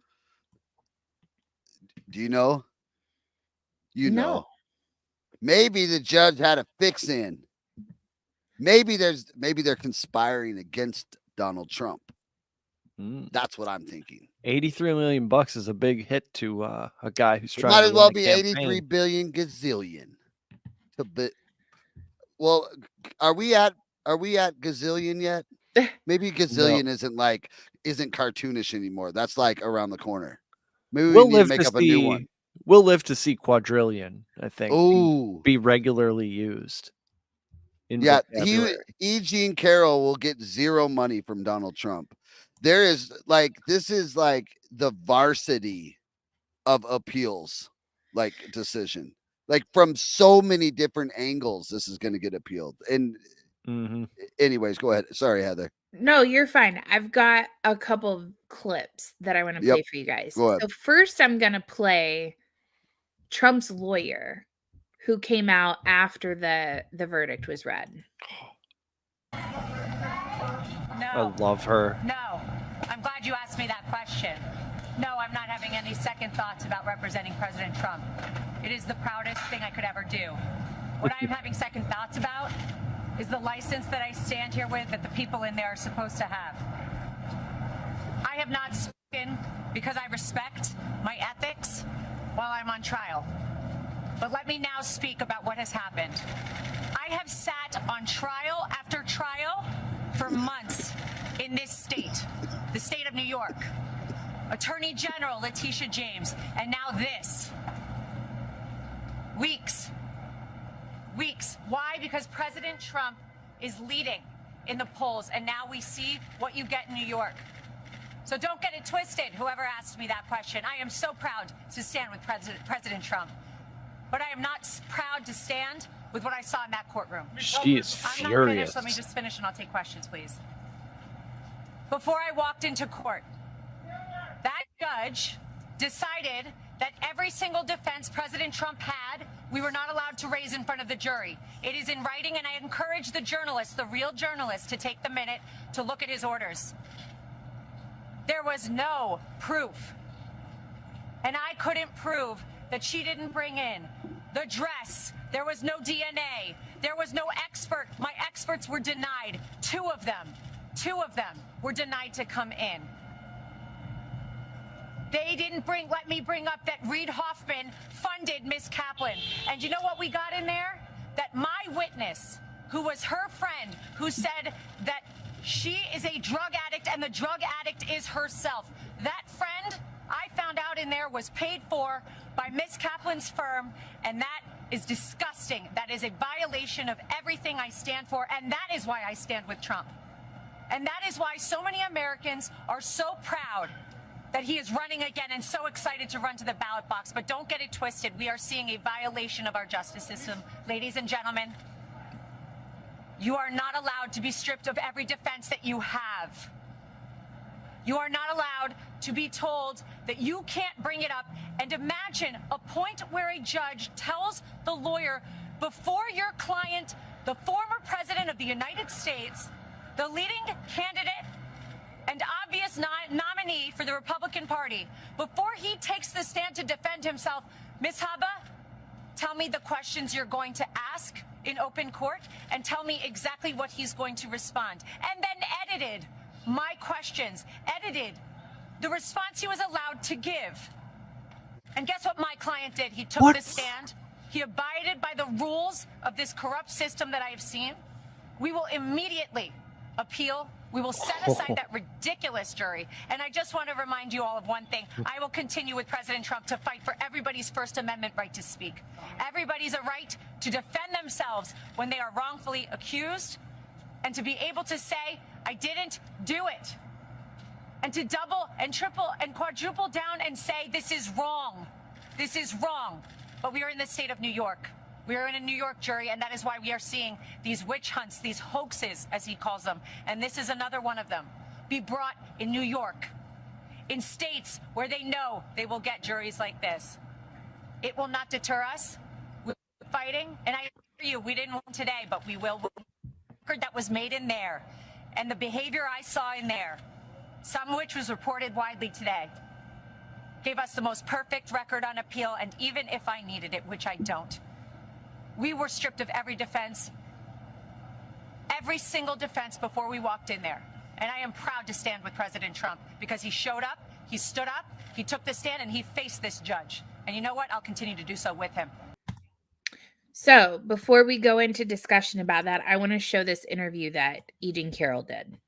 Do you know? You No. know. Maybe the judge had a fix in. Maybe they're conspiring against Donald Trump. That's what I'm thinking. $83 million is a big hit to a guy who's It trying might to as well run a be campaign. 83 billion gazillion. Well, are we at gazillion yet? Maybe gazillion isn't cartoonish anymore. That's like around the corner. Maybe we need to make up a new one. We'll live to see quadrillion, I think. Ooh. Be regularly used. Yeah, Jean Carroll will get zero money from Donald Trump. This is like the varsity of appeals, like decision. Like from so many different angles, this is going to get appealed. And anyways, go ahead. Sorry, Heather. No, you're fine. I've got a couple of clips that I want to play for you guys. Go ahead. So first I'm going to play Trump's lawyer who came out after the verdict was read. I love her. No, I'm glad you asked me that question. No, I'm not having any second thoughts about representing President Trump. It is the proudest thing I could ever do. What I am having second thoughts about is the license that I stand here with that the people in there are supposed to have. I have not spoken because I respect my ethics while I'm on trial. But let me now speak about what has happened. I have sat on trial after trial for months in this state, the state of New York. Attorney General Letitia James, and now this. Weeks. Why? Because President Trump is leading in the polls, and now we see what you get in New York. So don't get it twisted, whoever asked me that question. I am so proud to stand with President Trump. But I am not proud to stand with what I saw in that courtroom. She is I'm not furious. finished. Let me just finish and I'll take questions, please. Before I walked into court, that judge decided that every single defense President Trump had, we were not allowed to raise in front of the jury. It is in writing, and I encourage the journalists, the real journalists, to take the minute to look at his orders. There was no proof. And I couldn't prove that she didn't bring in the dress. There was no DNA. There was no expert. My experts were denied. Two of them were denied to come in. They didn't let me bring up that Reid Hoffman funded Miss Kaplan. And you know what we got in there? That my witness, who was her friend, who said that she is a drug addict and the drug addict is herself. That friend, I found out in there, was paid for by Miss Kaplan's firm, and that is disgusting. That is a violation of everything I stand for, and that is why I stand with Trump. And that is why so many Americans are so proud that he is running again and so excited to run to the ballot box. But don't get it twisted. We are seeing a violation of our justice system. Ladies and gentlemen, you are not allowed to be stripped of every defense that you have. You are not allowed to be told that you can't bring it up. And imagine a point where a judge tells the lawyer, before your client, the former president of the United States, the leading candidate and obvious nominee for the Republican Party, before he takes the stand to defend himself, Ms. Haba, tell me the questions you're going to ask in open court and tell me exactly what he's going to respond. And then edited my questions, edited the response he was allowed to give. And guess what my client did? He took the stand. He abided by the rules of this corrupt system that I have seen. We will immediately appeal. We will set aside that ridiculous jury. And I just want to remind you all of one thing. I will continue with President Trump to fight for everybody's First Amendment right to speak. Everybody's a right to defend themselves when they are wrongfully accused and to be able to say, I didn't do it. And to double and triple and quadruple down and say, this is wrong. This is wrong. But we are in the state of New York. We are in a New York jury, and that is why we are seeing these witch hunts, these hoaxes, as he calls them. And this is another one of them. Be brought in New York, in states where they know they will get juries like this. It will not deter us. We're fighting, and I assure you, we didn't win today, but we will. The record that was made in there, and the behavior I saw in there, some of which was reported widely today, gave us the most perfect record on appeal, and even if I needed it, which I don't, we were stripped of every defense, every single defense before we walked in there. And I am proud to stand with President Trump because he showed up, he stood up, he took the stand, and he faced this judge. And you know what? I'll continue to do so with him. So before we go into discussion about that, I want to show this interview that Jean Carroll did.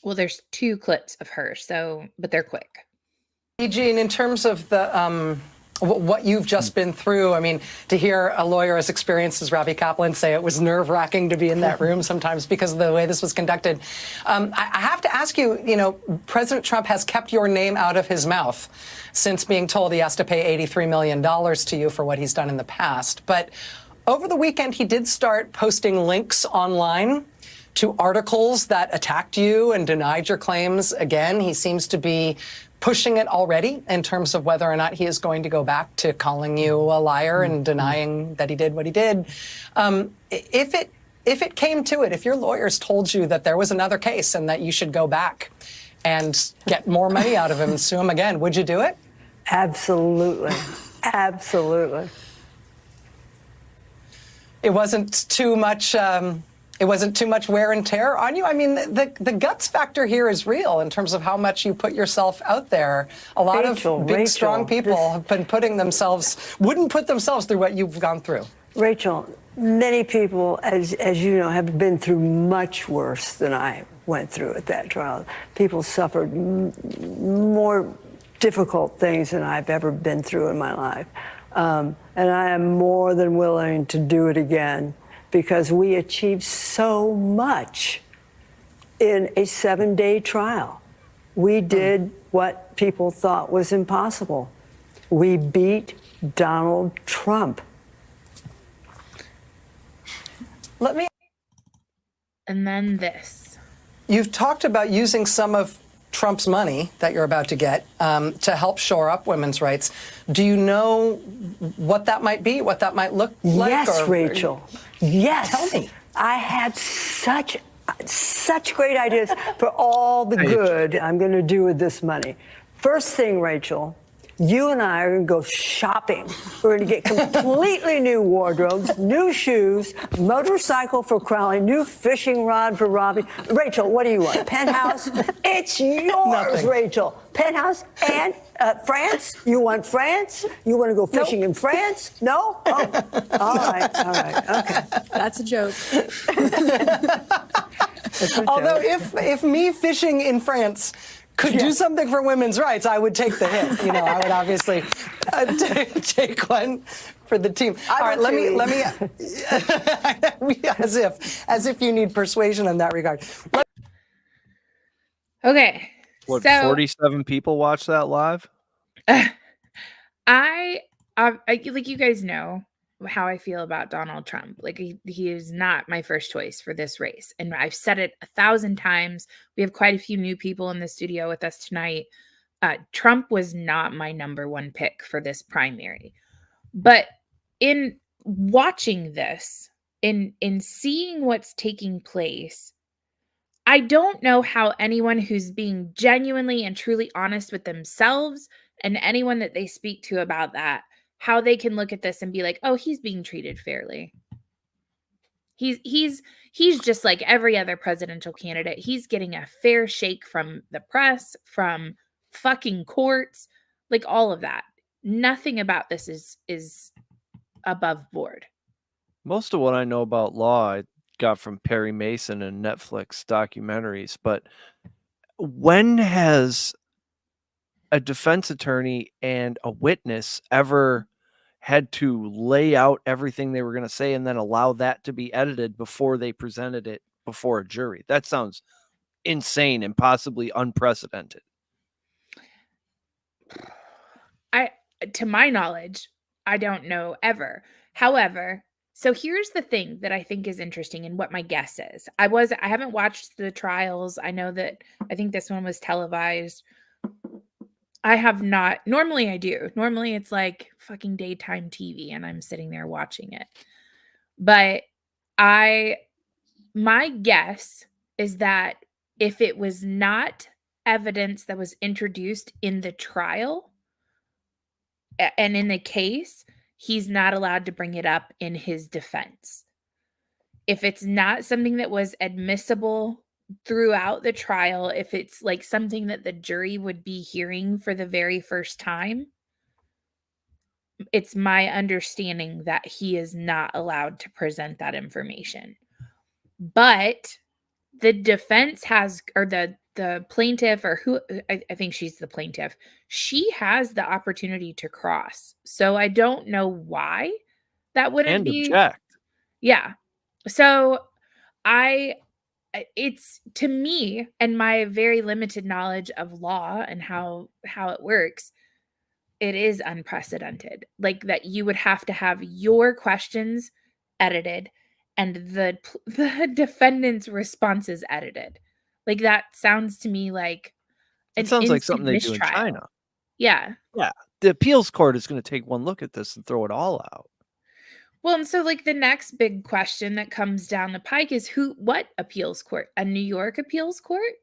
Well, there's 2 clips of her, but they're quick. Jean, in terms of the what you've just been through, I mean, to hear a lawyer as experienced as Ravi Kaplan say it was nerve-wracking to be in that room sometimes because of the way this was conducted. I have to ask you, President Trump has kept your name out of his mouth since being told he has to pay $83 million to you for what he's done in the past. But over the weekend, he did start posting links online to articles that attacked you and denied your claims. Again, he seems to be pushing it already in terms of whether or not he is going to go back to calling you a liar and denying that he did what he did. If it came to it, if your lawyers told you that there was another case and that you should go back and get more money out of him and sue him again, would you do it? Absolutely. Absolutely. It wasn't too much. It wasn't too much wear and tear on you. I mean, the guts factor here is real in terms of how much you put yourself out there. A lot of big, strong people have been wouldn't put themselves through what you've gone through. Rachel, many people, as you know, have been through much worse than I went through at that trial. People suffered more difficult things than I've ever been through in my life. And I am more than willing to do it again, because we achieved so much in a 7-day trial. We did what people thought was impossible. We beat Donald Trump. And then this. You've talked about using some of Trump's money that you're about to get to help shore up women's rights. Do you know what that might be, what that might look like? Yes, Rachel. Yes. Tell me. I had such great ideas for all the good I'm going to do with this money. First thing, Rachel, you and I are going to go shopping. We're going to get completely new wardrobes, new shoes, motorcycle for Crowley, new fishing rod for Robbie. Rachel, what do you want? Penthouse? It's yours, Nothing. Rachel. Penthouse and France? You want France? You want to go fishing in France? No? Oh. All right. Okay. That's a joke. Although if me fishing in France could do something for women's rights, I would take the hit. I would obviously take one for the team. All right, let me as if you need persuasion in that regard. Okay. What, so 47 people watch that live? I like, you guys know how I feel about Donald Trump. Like, he is not my first choice for this race. And I've said it 1,000 times. We have quite a few new people in the studio with us tonight. Trump was not my number 1 pick for this primary. But in watching this, in seeing what's taking place, I don't know how anyone who's being genuinely and truly honest with themselves and anyone that they speak to about that, how they can look at this and be like, oh, he's being treated fairly. He's just like every other presidential candidate. He's getting a fair shake from the press, from fucking courts, like all of that. Nothing about this is above board. Most of what I know about law I got from Perry Mason and Netflix documentaries, but when has a defense attorney and a witness ever had to lay out everything they were going to say and then allow that to be edited before they presented it before a jury? That sounds insane and possibly unprecedented. To my knowledge, I don't know ever. However, so here's the thing that I think is interesting and what my guess is. I haven't watched the trials. I think this one was televised. I have not. Normally I do. Normally it's like fucking daytime TV and I'm sitting there watching it. But my guess is that if it was not evidence that was introduced in the trial and in the case, he's not allowed to bring it up in his defense. If it's not something that was admissible throughout the trial, if it's like something that the jury would be hearing for the very first time, it's my understanding that he is not allowed to present that information. But the defense has, or the plaintiff, or who, I think she's the plaintiff, she has the opportunity to cross. So I don't know why that wouldn't And be. object. Yeah. So it's, to me, and my very limited knowledge of law and how it works, it is unprecedented. Like that you would have to have your questions edited and the defendant's responses edited. Like that sounds to me like It sounds like something they do in China. Yeah. Yeah. The appeals court is going to take one look at this and throw it all out. Well, and so like the next big question that comes down the pike is what appeals court? A New York appeals court?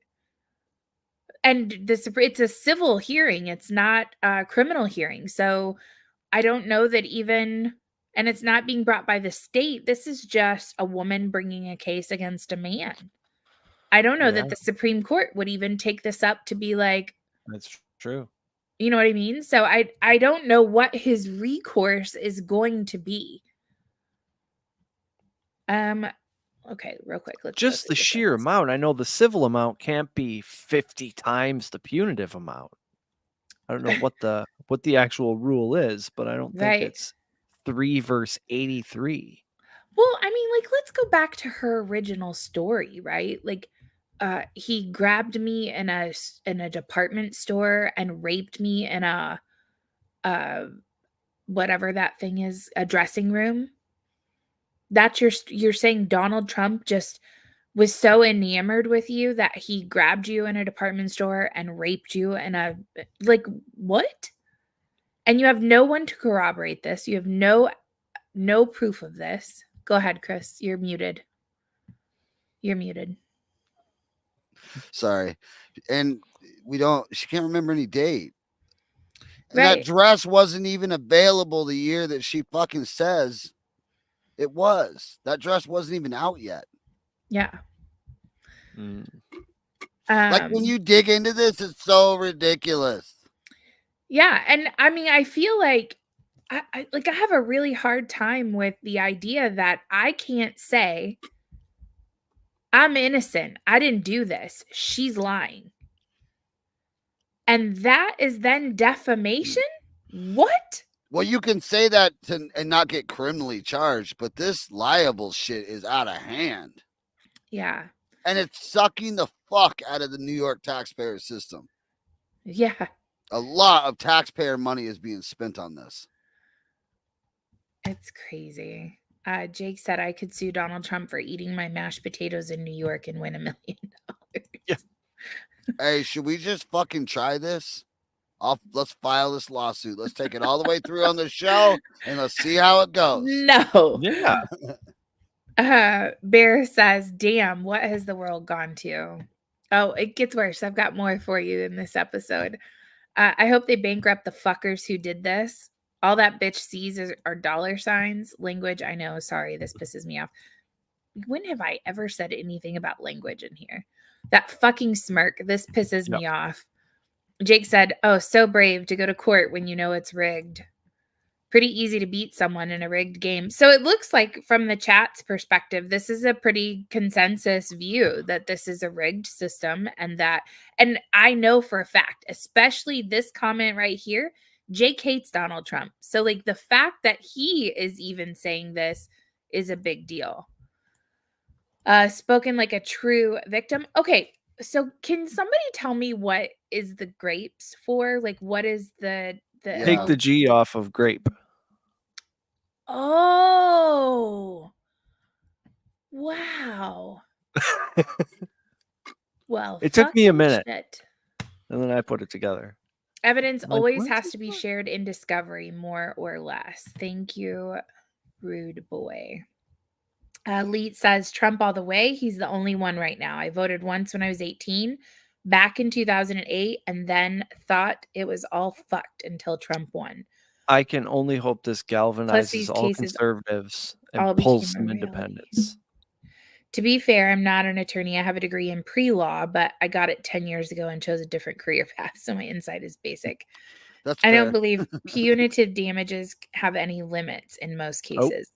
And it's a civil hearing. It's not a criminal hearing. So I don't know that even, and it's not being brought by the state. This is just a woman bringing a case against a man. I don't know that the Supreme Court would even take this up to be like, that's true. You know what I mean? So I don't know what his recourse is going to be. Okay, real quick. Let's just the sheer amount. I know the civil amount can't be 50 times the punitive amount. I don't know what the actual rule is, but I don't think it's 3 versus 83. Well, I mean, like, let's go back to her original story, right? Like, he grabbed me in a department store and raped me in a whatever that thing is, a dressing room. That's you're saying Donald Trump just was so enamored with you that he grabbed you in a department store and raped you in a, like, what? And you have no one to corroborate this. You have no proof of this. Go ahead, Chris. You're muted. You're muted. Sorry. And she can't remember any date. And Right. that dress wasn't even available the year that she fucking says it was. That dress wasn't even out yet. Yeah. Like when you dig into this, it's so ridiculous. Yeah, and I mean, I feel like I have a really hard time with the idea that I can't say I'm innocent. I didn't do this. She's lying. And that is then defamation? What? Well, you can say that and not get criminally charged, but this liable shit is out of hand. Yeah. And it's sucking the fuck out of the New York taxpayer system. Yeah. A lot of taxpayer money is being spent on this. It's crazy. Jake said I could sue Donald Trump for eating my mashed potatoes in New York and win $1 million. Yeah. Hey, should we just fucking try this? Let's file this lawsuit. Let's take it all the way through on the show and let's see how it goes. No. Yeah. Bear says, damn, what has the world gone to? Oh, it gets worse. I've got more for you in this episode. I hope they bankrupt the fuckers who did this. All that bitch sees are dollar signs. Language, I know. Sorry, this pisses me off. When have I ever said anything about language in here? That fucking smirk. This pisses me off. Jake said, "Oh, so brave to go to court when you know it's rigged. Pretty easy to beat someone in a rigged game." So it looks like from the chat's perspective, this is a pretty consensus view that this is a rigged system and I know for a fact, especially this comment right here, Jake hates Donald Trump. So like the fact that he is even saying this is a big deal. Spoken like a true victim. Okay, so can somebody tell me what is the grapes for? Like what is the Take the G off of grape. Oh, wow. Well, It took me a fucking minute. shit. And then I put it together. Evidence Like, always what has is to be shared in discovery, more or less. Thank you, rude boy. Leet says Trump all the way. He's the only one right now. I voted once when I was 18, back in 2008, and then thought it was all fucked until Trump won. I can only hope this galvanizes these all cases conservatives all and pulls became a some reality. independence. To be fair, I'm not an attorney. I have a degree in pre-law, but I got it 10 years ago and chose a different career path, so my insight is basic. That's I fair. don't believe punitive damages have any limits in most Nope. cases.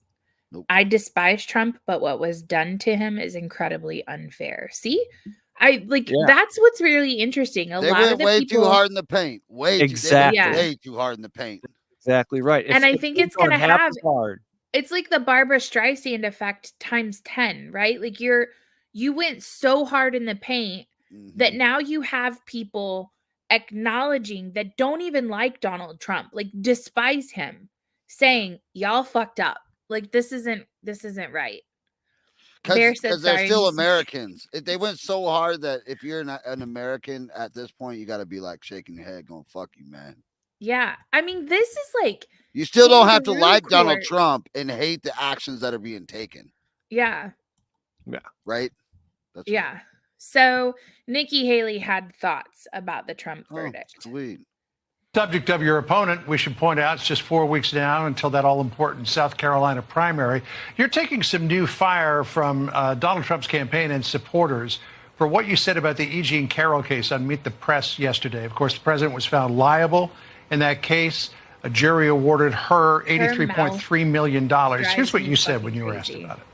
Nope. I despise Trump, but what was done to him is incredibly unfair. See? I like Yeah. that's what's really interesting. They lot went of the way people too hard in the paint. Exactly. Yeah. Way too hard in the paint. Exactly right. And I if think they'd it's gonna gone half have as hard. it's like the Barbara Streisand effect times 10, right? Like you went so hard in the paint that now you have people acknowledging that don't even like Donald Trump, like despise him, saying y'all fucked up. Like this isn't right. Bear said Because they're sorry. still Americans. They went so hard that if you're an American at this point, you got to be like shaking your head, going "fuck you, man." Yeah, I mean, this is like You still don't have to kangaroo like Donald court. Trump and hate the actions that are being taken, Yeah, Yeah. right? That's right. yeah. So Nikki Haley had thoughts about the Trump Oh, verdict. sweet. Subject of your opponent, we should point out, it's just 4 weeks now until that all-important South Carolina primary. You're taking some new fire from Donald Trump's campaign and supporters for what you said about the Jean Carroll case on Meet the Press yesterday. Of course, the president was found liable in that case. A jury awarded her $83.3 million. Here's what you said when you were asked about it.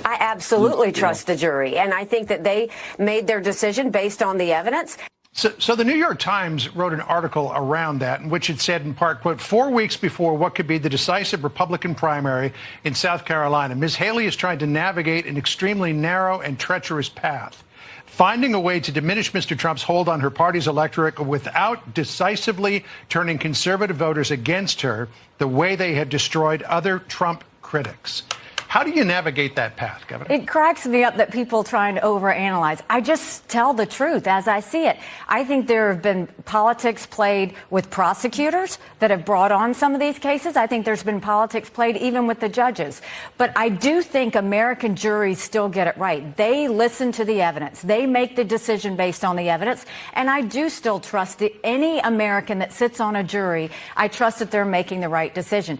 I absolutely trust the jury, and I think that they made their decision based on the evidence. So the New York Times wrote an article around that in which it said in part, quote, 4 weeks before what could be the decisive Republican primary in South Carolina, Ms. Haley is trying to navigate an extremely narrow and treacherous path, finding a way to diminish Mr. Trump's hold on her party's electorate without decisively turning conservative voters against her the way they have destroyed other Trump critics. How do you navigate that path, Governor? It cracks me up that people try and overanalyze. I just tell the truth as I see it. I think there have been politics played with prosecutors that have brought on some of these cases. I think there's been politics played even with the judges. But I do think American juries still get it right. They listen to the evidence. They make the decision based on the evidence. And I do still trust any American that sits on a jury. I trust that they're making the right decision.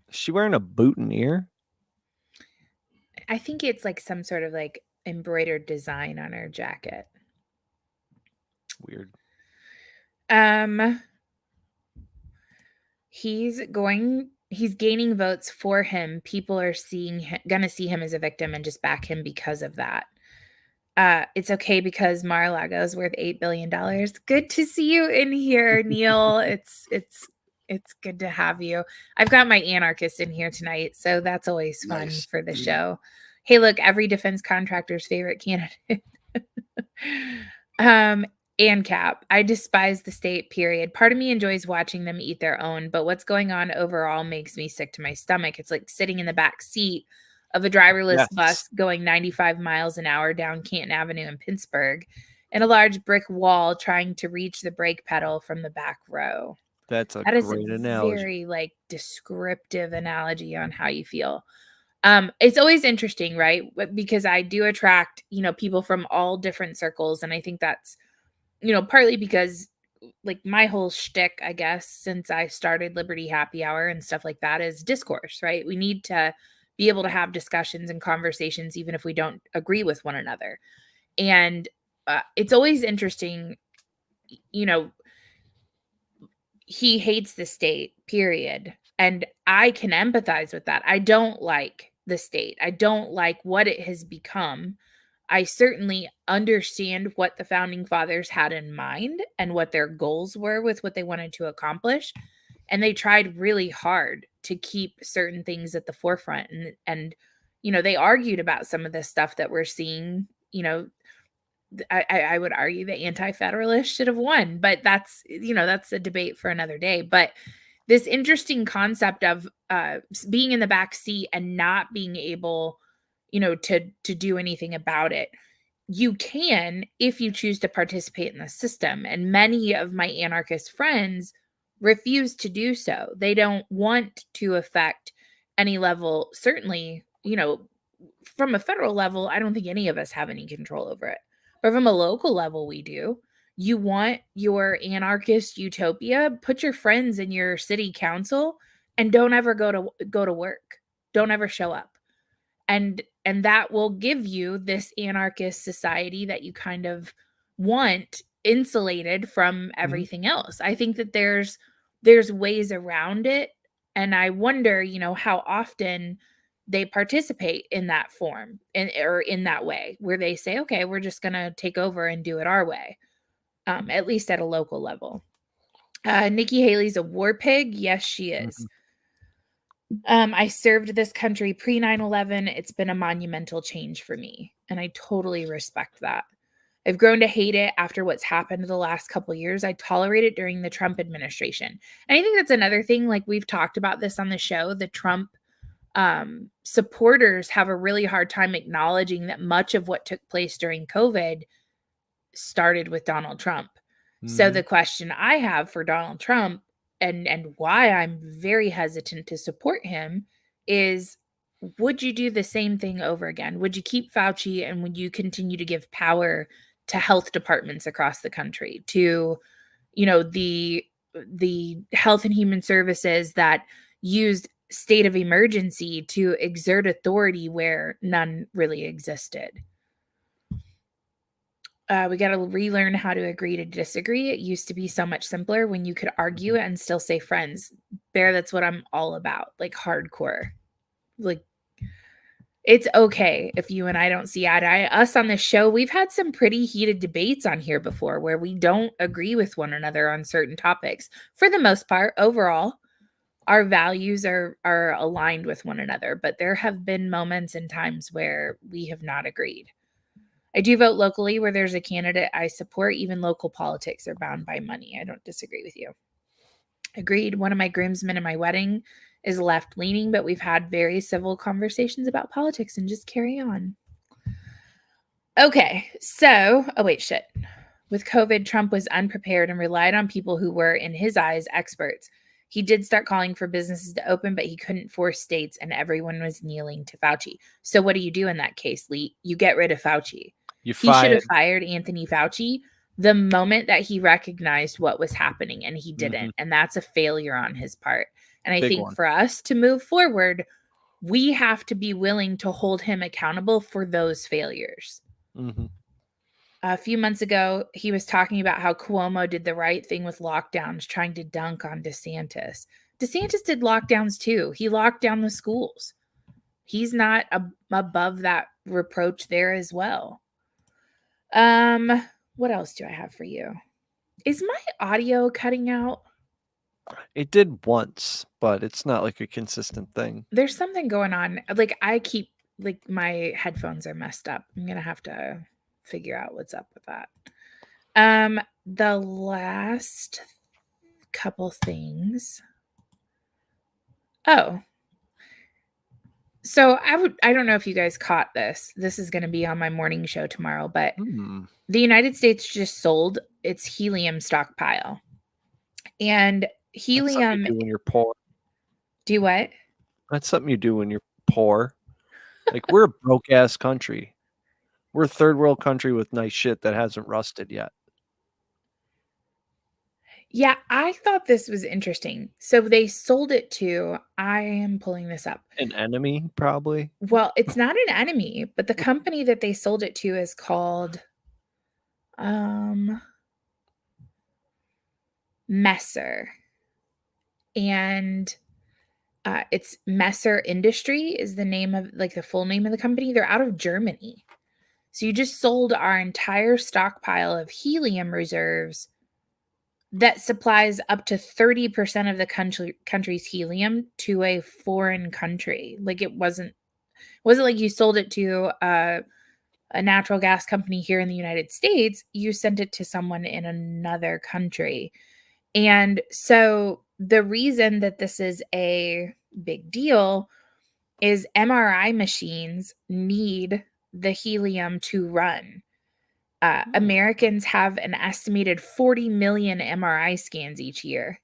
Is she wearing a boutonniere? I think it's like some sort of like embroidered design on her jacket. Weird. He's gaining votes for him. People are gonna see him as a victim and just back him because of that. It's okay because Mar-a-Lago is worth $8 billion. Good to see you in here, Neil. It's good to have you. I've got my anarchist in here tonight, so that's always fun for the show. Hey, look, every defense contractor's favorite candidate. ANCAP. I despise the state, period. Part of me enjoys watching them eat their own, but what's going on overall makes me sick to my stomach. It's like sitting in the back seat of a driverless bus going 95 miles an hour down Canton Avenue in Pittsburgh and a large brick wall trying to reach the brake pedal from the back row. That is great a analogy. very like descriptive analogy on how you feel. It's always interesting, right? Because I do attract, people from all different circles. And I think that's, partly because like my whole shtick, I guess, since I started Liberty Happy Hour and stuff like that is discourse, right? We need to be able to have discussions and conversations, even if we don't agree with one another. And it's always interesting, you know, he hates the state, period. And I can empathize with that. I don't like the state. I don't like what it has become. I certainly understand what the founding fathers had in mind and what their goals were with what they wanted to accomplish. And they tried really hard to keep certain things at the forefront. And they argued about some of the stuff that we're seeing. I would argue that anti-federalists should have won, but that's a debate for another day. But this interesting concept of being in the back seat and not being able, to do anything about it. You can if you choose to participate in the system. And many of my anarchist friends refuse to do so. They don't want to affect any level. Certainly, from a federal level, I don't think any of us have any control over it. But from a local level, we do. You want your anarchist utopia, put your friends in your city council and don't ever go to work. Don't ever show up. And that will give you this anarchist society that you kind of want, insulated from everything else. I think that there's ways around it, and I wonder, how often they participate in that form or in that way where they say, okay, we're just going to take over and do it our way, at least at a local level. Nikki Haley's a war pig. Yes, she is. I served this country pre 9/11. It's been a monumental change for me, and I totally respect that. I've grown to hate it after what's happened the last couple of years. I tolerate it during the Trump administration. And I think that's another thing, like we've talked about this on the show, the Trump supporters have a really hard time acknowledging that much of what took place during COVID started with Donald Trump. So the question I have for Donald Trump and why I'm very hesitant to support him is, would you do the same thing over again? Would you keep Fauci, and would you continue to give power to health departments across the country, to, the Health and Human Services that used state of emergency to exert authority where none really existed? We got to relearn how to agree to disagree. It used to be so much simpler when you could argue and still say friends. Bear, that's what I'm all about. Like hardcore. Like, it's okay if you and I don't see eye to eye. Us on this show, we've had some pretty heated debates on here before where we don't agree with one another on certain topics. For the most part, overall, our values are aligned with one another, but there have been moments and times where we have not agreed. I do vote locally where there's a candidate I support. Even local politics are bound by money. I don't disagree with you. Agreed. One of my groomsmen in my wedding is left-leaning, but we've had very civil conversations about politics and just carry on. Okay, so, with COVID, Trump was unprepared and relied on people who were, in his eyes, experts. He did start calling for businesses to open, but he couldn't force states, and everyone was kneeling to Fauci. So what do you do in that case, Lee? You get rid of Fauci. He should have fired Anthony Fauci the moment that he recognized what was happening, and he didn't. And that's a failure on his part. And I think for us to move forward, we have to be willing to hold him accountable for those failures. A few months ago, he was talking about how Cuomo did the right thing with lockdowns, trying to dunk on DeSantis. DeSantis did lockdowns too. He locked down the schools. He's not above that reproach there as well. What else do I have for you? Is my audio cutting out? It did once, but it's not like a consistent thing. There's something going on. Like my headphones are messed up. I'm going to have to figure out what's up with that. The last couple things. Oh. So I don't know if you guys caught this. This is going to be on my morning show tomorrow, but the United States just sold its helium stockpile. And helium. That's something you do when you're poor. Do what? That's something you do when you're poor. Like, we're a broke ass country. We're a third world country with nice shit that hasn't rusted yet. Yeah, I thought this was interesting. So they sold it to, I am pulling this up. An enemy, probably. Well, it's not an enemy, but the company that they sold it to is called Messer. And it's Messer Industry is the name of, like, the full name of the company. They're out of Germany. So you just sold our entire stockpile of helium reserves that supplies up to 30% of the country's helium to a foreign country. Like, it wasn't like you sold it to a natural gas company here in the United States. You sent it to someone in another country. And so the reason that this is a big deal is MRI machines need the helium to run. Americans have an estimated 40 million MRI scans each year.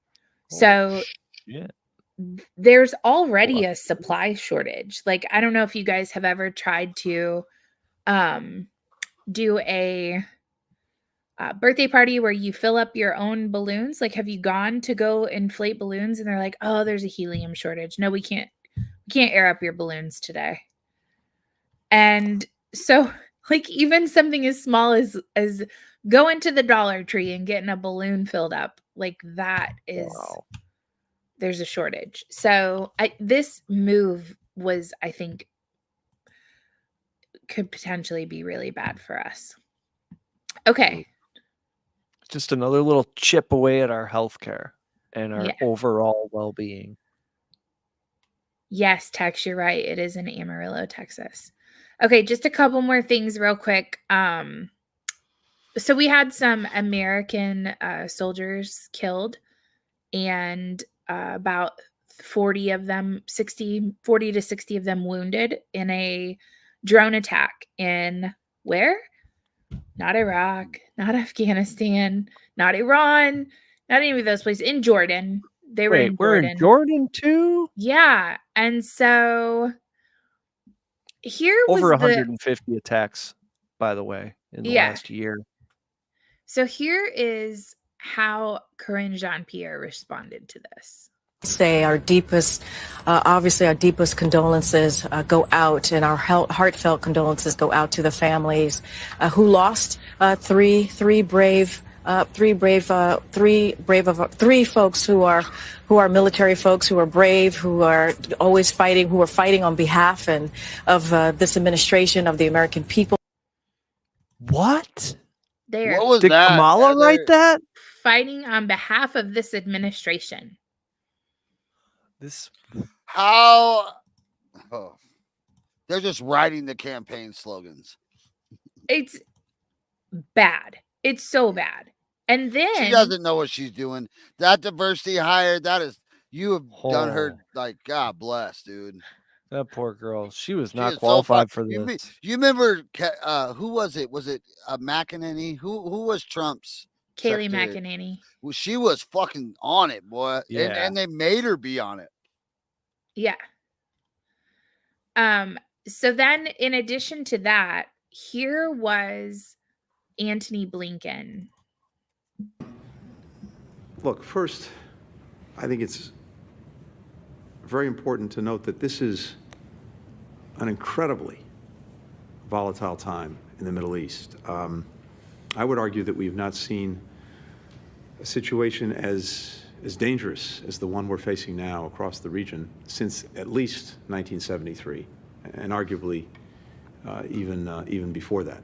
So there's already a supply shortage. Like, I don't know if you guys have ever tried to do a birthday party where you fill up your own balloons. Like, have you gone to go inflate balloons and they're like, oh, there's a helium shortage. No, we can't air up your balloons today. And so, like, even something as small as going to the Dollar Tree and getting a balloon filled up, like, that is, there's a shortage. So this move was, I think, could potentially be really bad for us. Okay. Just another little chip away at our healthcare and our overall well-being. Yes, Tex, you're right. It is in Amarillo, Texas. Okay, just a couple more things real quick. So we had some American soldiers killed, and about 40 to 60 of them wounded in a drone attack in where? Not Iraq, not Afghanistan, not Iran, not any of those places. In Jordan. They were in Jordan. We're in Jordan too? Yeah. And so here was over 150 attacks, by the way, in the last year. So here is how Corinne Jean-Pierre responded to this. Say our deepest, obviously our deepest condolences go out, and our heartfelt condolences go out to the families who lost three folks who are military folks, who are brave, who are always fighting, who are fighting on behalf and of this administration, of the American people. What? There. What was Did that? Kamala write that? Fighting on behalf of this administration. How? Oh, they're just writing the campaign slogans. It's bad. It's so bad. And then She doesn't know what she's doing. That diversity hire, that is, you have done her like, God bless, dude. That poor girl. She was She not is qualified so for this. You remember who was it? Was it McEnany? Who was Trump's? Kayleigh secretary? McEnany. Well, she was fucking on it, boy. Yeah. And they made her be on it. Yeah. So then in addition to that, here was Antony Blinken. Look, first, I think it's very important to note that this is an incredibly volatile time in the Middle East. I would argue that we've not seen a situation as dangerous as the one we're facing now across the region since at least 1973, and arguably even before that.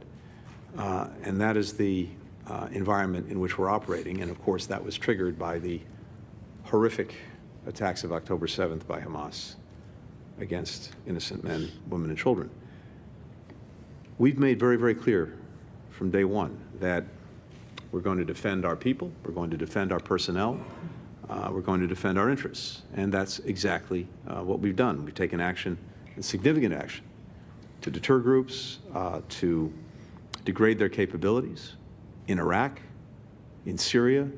And that is the environment in which we're operating. And of course, that was triggered by the horrific attacks of October 7th by Hamas against innocent men, women, and children. We've made very, very clear from day one that we're going to defend our people, we're going to defend our personnel, we're going to defend our interests. And that's exactly what we've done. We've taken action, and significant action, to deter groups, to degrade their capabilities in Iraq, in Syria,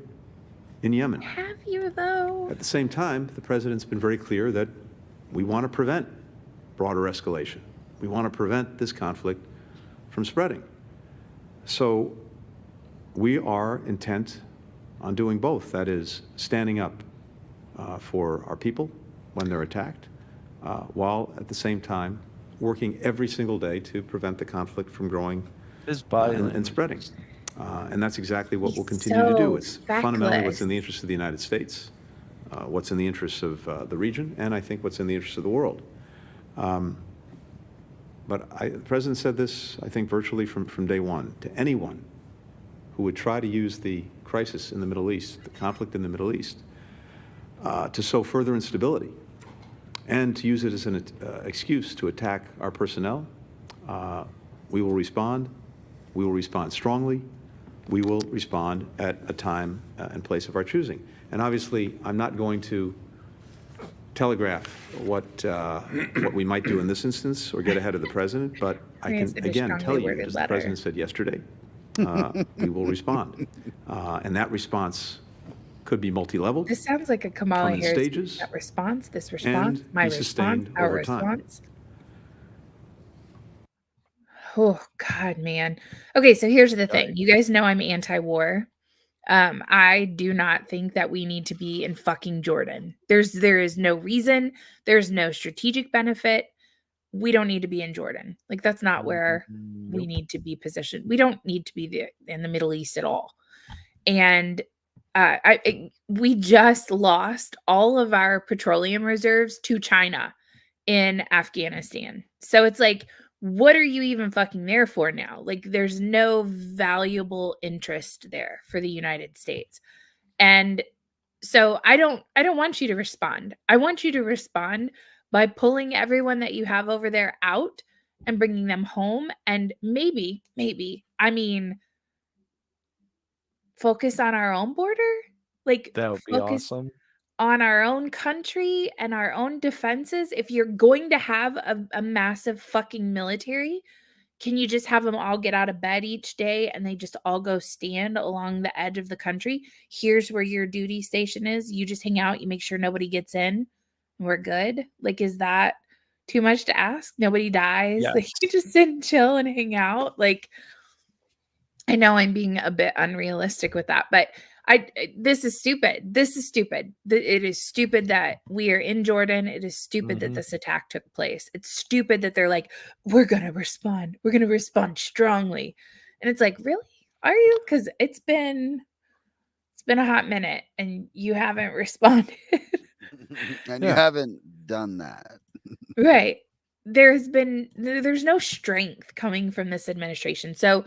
in Yemen. Have you, though? At the same time, the president's been very clear that we want to prevent broader escalation. We want to prevent this conflict from spreading. So we are intent on doing both. That is, standing up for our people when they're attacked, while at the same time working every single day to prevent the conflict from growing and spreading. And that's exactly what we'll continue to do. It's fundamentally what's in the interest of the United States, what's in the interests of the region, and I think what's in the interest of the world. But the President said this, I think, virtually from day one. To anyone who would try to use the crisis in the Middle East, the conflict in the Middle East, to sow further instability and to use it as an excuse to attack our personnel, we will respond. We will respond strongly. We will respond at a time and place of our choosing. And obviously, I'm not going to telegraph what we might do in this instance or get ahead of the president, but I can again tell you, as the president said yesterday, we will respond. And that response could be multi-leveled. This sounds like a Kamala Harris stages, that response, this response, my response, our response. Oh God, man. Okay, so here's the thing. You guys know I'm anti-war. I do not think that we need to be in fucking Jordan. There is no reason. There's no strategic benefit. We don't need to be in Jordan. Like, that's not where we need to be positioned. We don't need to be in the Middle East at all. And we just lost all of our petroleum reserves to China in Afghanistan. So it's like, what are you even fucking there for now? Like, there's no valuable interest there for the United States. And so I don't want you to respond. I want you to respond by pulling everyone that you have over there out and bringing them home. And maybe, I mean, focus on our own border. Like, that would be awesome. On our own country and our own defenses. If you're going to have a massive fucking military, can you just have them all get out of bed each day and they just all go stand along the edge of the country? Here's where your duty station is. You just hang out. You make sure nobody gets in. And we're good. Like, is that too much to ask? Nobody dies. Yes. Like, you just sit and chill and hang out. Like, I know I'm being a bit unrealistic with that, but this is stupid. This is stupid. It is stupid that we are in Jordan. It is stupid that this attack took place. It's stupid that they're like, we're going to respond. We're going to respond strongly. And it's like, really? Are you? Because it's been a hot minute and you haven't responded. And you haven't done that. Right. There's no strength coming from this administration. So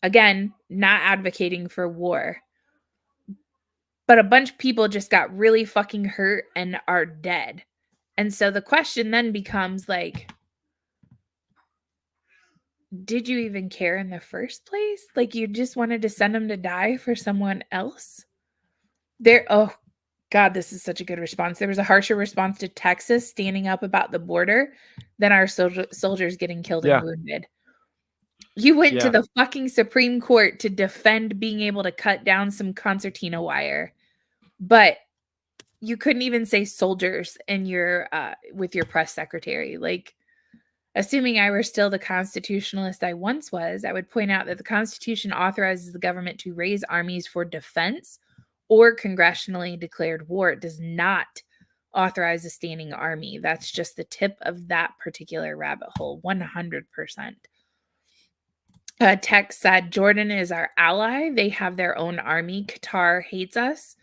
again, not advocating for war. But a bunch of people just got really fucking hurt and are dead. And so the question then becomes like, did you even care in the first place? Like, you just wanted to send them to die for someone else? Oh God, this is such a good response. There was a harsher response to Texas standing up about the border than our soldiers getting killed and wounded. You went to the fucking Supreme Court to defend being able to cut down some concertina wire, but you couldn't even say soldiers in your with your press secretary. Like, assuming I were still the constitutionalist I once was, I would point out that the Constitution authorizes the government to raise armies for defense or congressionally declared war. It does not authorize a standing army. That's just the tip of that particular rabbit hole, 100%. Tex said, Jordan is our ally. They have their own army. Qatar hates us.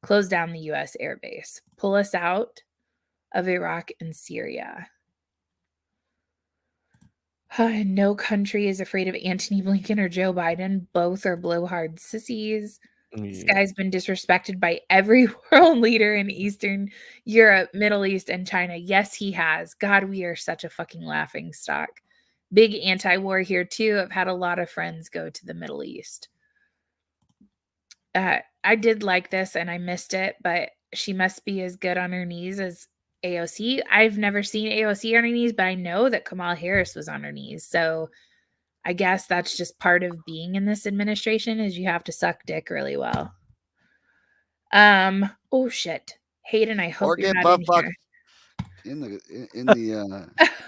Close down the U.S. airbase. Pull us out of Iraq and Syria. No country is afraid of Antony Blinken or Joe Biden. Both are blowhard sissies. This guy's been disrespected by every world leader in Eastern Europe, Middle East, and China. Yes, he has. God, we are such a fucking laughing stock. Big anti-war here too. I've had a lot of friends go to the Middle East. I did like this and I missed it, but she must be as good on her knees as AOC. I've never seen AOC on her knees, but I know that Kamala Harris was on her knees. So I guess that's just part of being in this administration, is you have to suck dick really well. Oh shit. Hayden, I hope you're not in here. In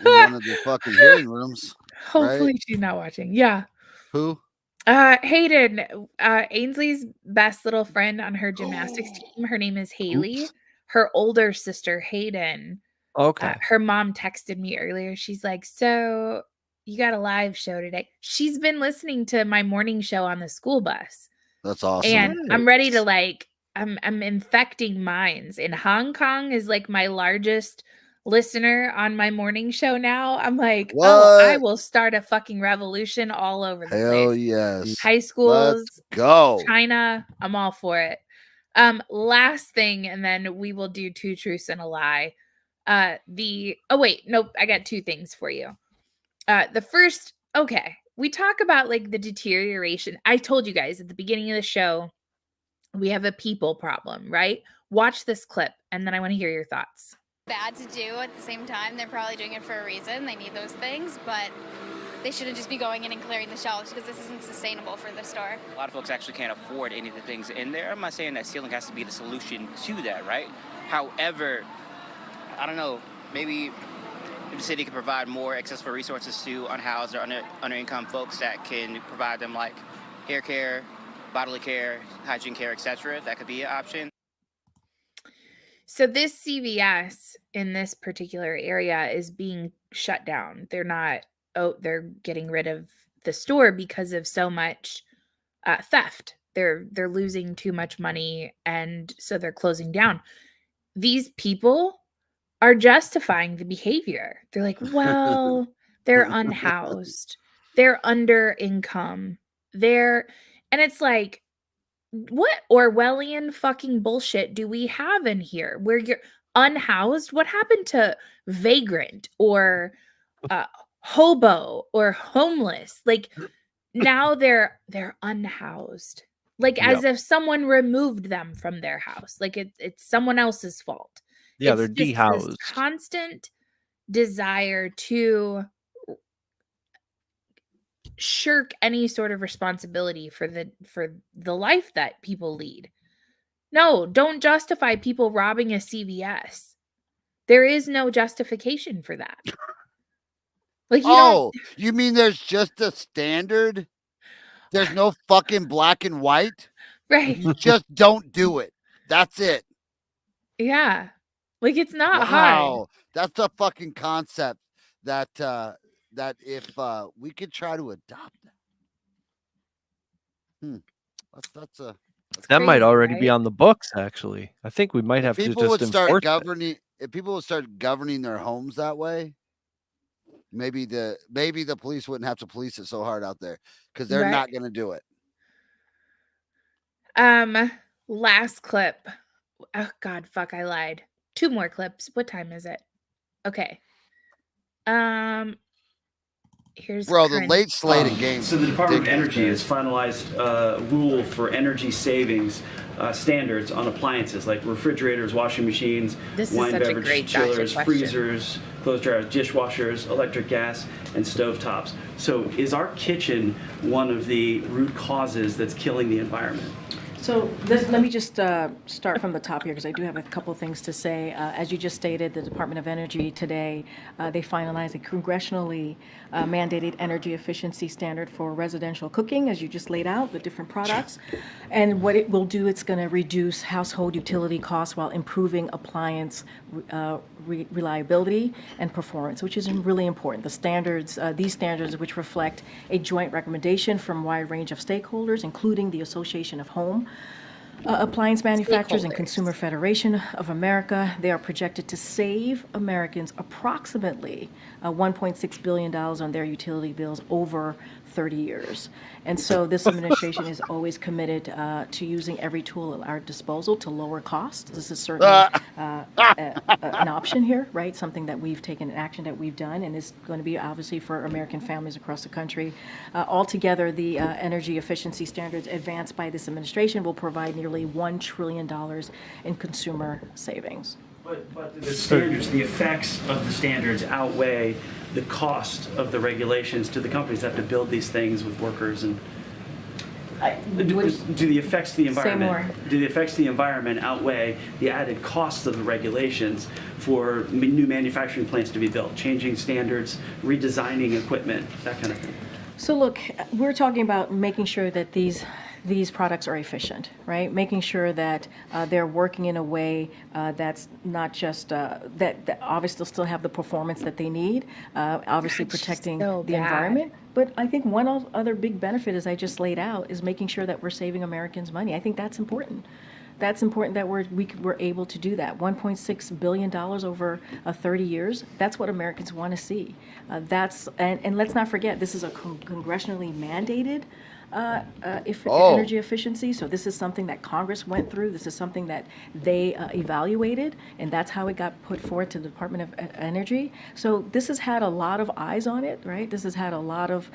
one of the fucking hearing rooms. Hopefully she's not watching. Yeah. Who? Hayden, Ainsley's best little friend on her gymnastics team, her name is Haley. Oops. Her older sister, Hayden, Okay. her mom texted me earlier. She's like, "So you got a live show today?" She's been listening to my morning show on the school bus. That's awesome. And I'm ready to I'm infecting minds. In Hong Kong is like my largest listener on my morning show now. I'm like, oh, I What? will start a fucking revolution all over the Hell place. yes. High Let's schools, go. China, I'm all for it. Last thing, and then we will do 2 truths and a lie. Oh wait, nope, I got 2 things for you. The first, okay, we talk about like the deterioration. I told you guys at the beginning of the show, we have a people problem, right? Watch this clip, and then I want to hear your thoughts. Bad to do at the same time. They're probably doing it for a reason. They need those things, but they shouldn't just be going in and clearing the shelves because this isn't sustainable for the store. A lot of folks actually can't afford any of the things in there. I'm not saying that ceiling has to be the solution to that, right? However, I don't know, maybe if the city could provide more accessible resources to unhoused or under-income folks that can provide them like hair care, bodily care, hygiene care, etc., that could be an option. So this CVS in this particular area is being shut down. They're getting rid of the store because of so much theft. They're losing too much money, and so they're closing down. These people are justifying the behavior. They're like, well, they're unhoused. They're under income. And it's like, what Orwellian fucking bullshit do we have in here where you're unhoused? What happened to vagrant or hobo or homeless? Like now they're unhoused. Like as if someone removed them from their house. Like it's someone else's fault. Yeah, It's they're just this dehoused. constant desire to shirk any sort of responsibility for the life that people lead. No, don't justify people robbing a CVS. There is no justification for that. Like you mean there's just a standard? There's no fucking black and white? Right. You just don't do it. That's it. Yeah. Like it's not hard. Wow. That's a fucking concept that that if we could try to adopt that. That might crazy, already be right? on the books, actually. I think we might have to People just would start enforce it. governing if people would start governing their homes that way. Maybe the police wouldn't have to police it so hard out there because they're Right. not going to do it. Last clip. Oh God, fuck, I lied. 2 more clips. What time is it? Okay. Here's Bro, the current- late slate of games. So the is Department of ridiculous, Energy man. has finalized a rule for energy savings standards on appliances like refrigerators, washing machines, This is wine, such a beverage, great gotcha chillers, question. freezers, clothes dryers, dishwashers, electric gas, and stovetops. So is our kitchen one of the root causes that's killing the environment? So let me just start from the top here because I do have a couple things to say. As you just stated, the Department of Energy today, they finalized a congressionally mandated energy efficiency standard for residential cooking, as you just laid out, the different products. And what it will do, it's going to reduce household utility costs while improving appliance reliability and performance, which is really important. The standards, these standards, which reflect a joint recommendation from a wide range of stakeholders, including the Association of Home Appliance Manufacturers and Consumer Federation of America. They are projected to save Americans approximately $1.6 billion on their utility bills over 30 years. And so this administration is always committed to using every tool at our disposal to lower costs. This is certainly an option here, right? Something that we've taken action that we've done, and is going to be obviously for American families across the country. Altogether, the energy efficiency standards advanced by this administration will provide nearly $1 trillion in consumer savings. But the standards, the effects of the standards outweigh the cost of the regulations to the companies that have to build these things with workers and. Do the effects to the environment? Do the effects to the environment outweigh the added costs of the regulations for new manufacturing plants to be built, changing standards, redesigning equipment, that kind of thing? So look, we're talking about making sure that these products are efficient, right? Making sure that they're working in a way that's not just that obviously still have the performance that they need, obviously protecting so the bad. environment. But I think one other big benefit, as I just laid out, is making sure that we're saving Americans money. I think that's important. That's important that we're able to do that. $1.6 billion over 30 years. That's what Americans want to see. And let's not forget, this is a congressionally mandated energy efficiency. So this is something that Congress went through. This is something that they evaluated, and that's how it got put forward to the Department of Energy. So this has had a lot of eyes on it, right? This has had a lot of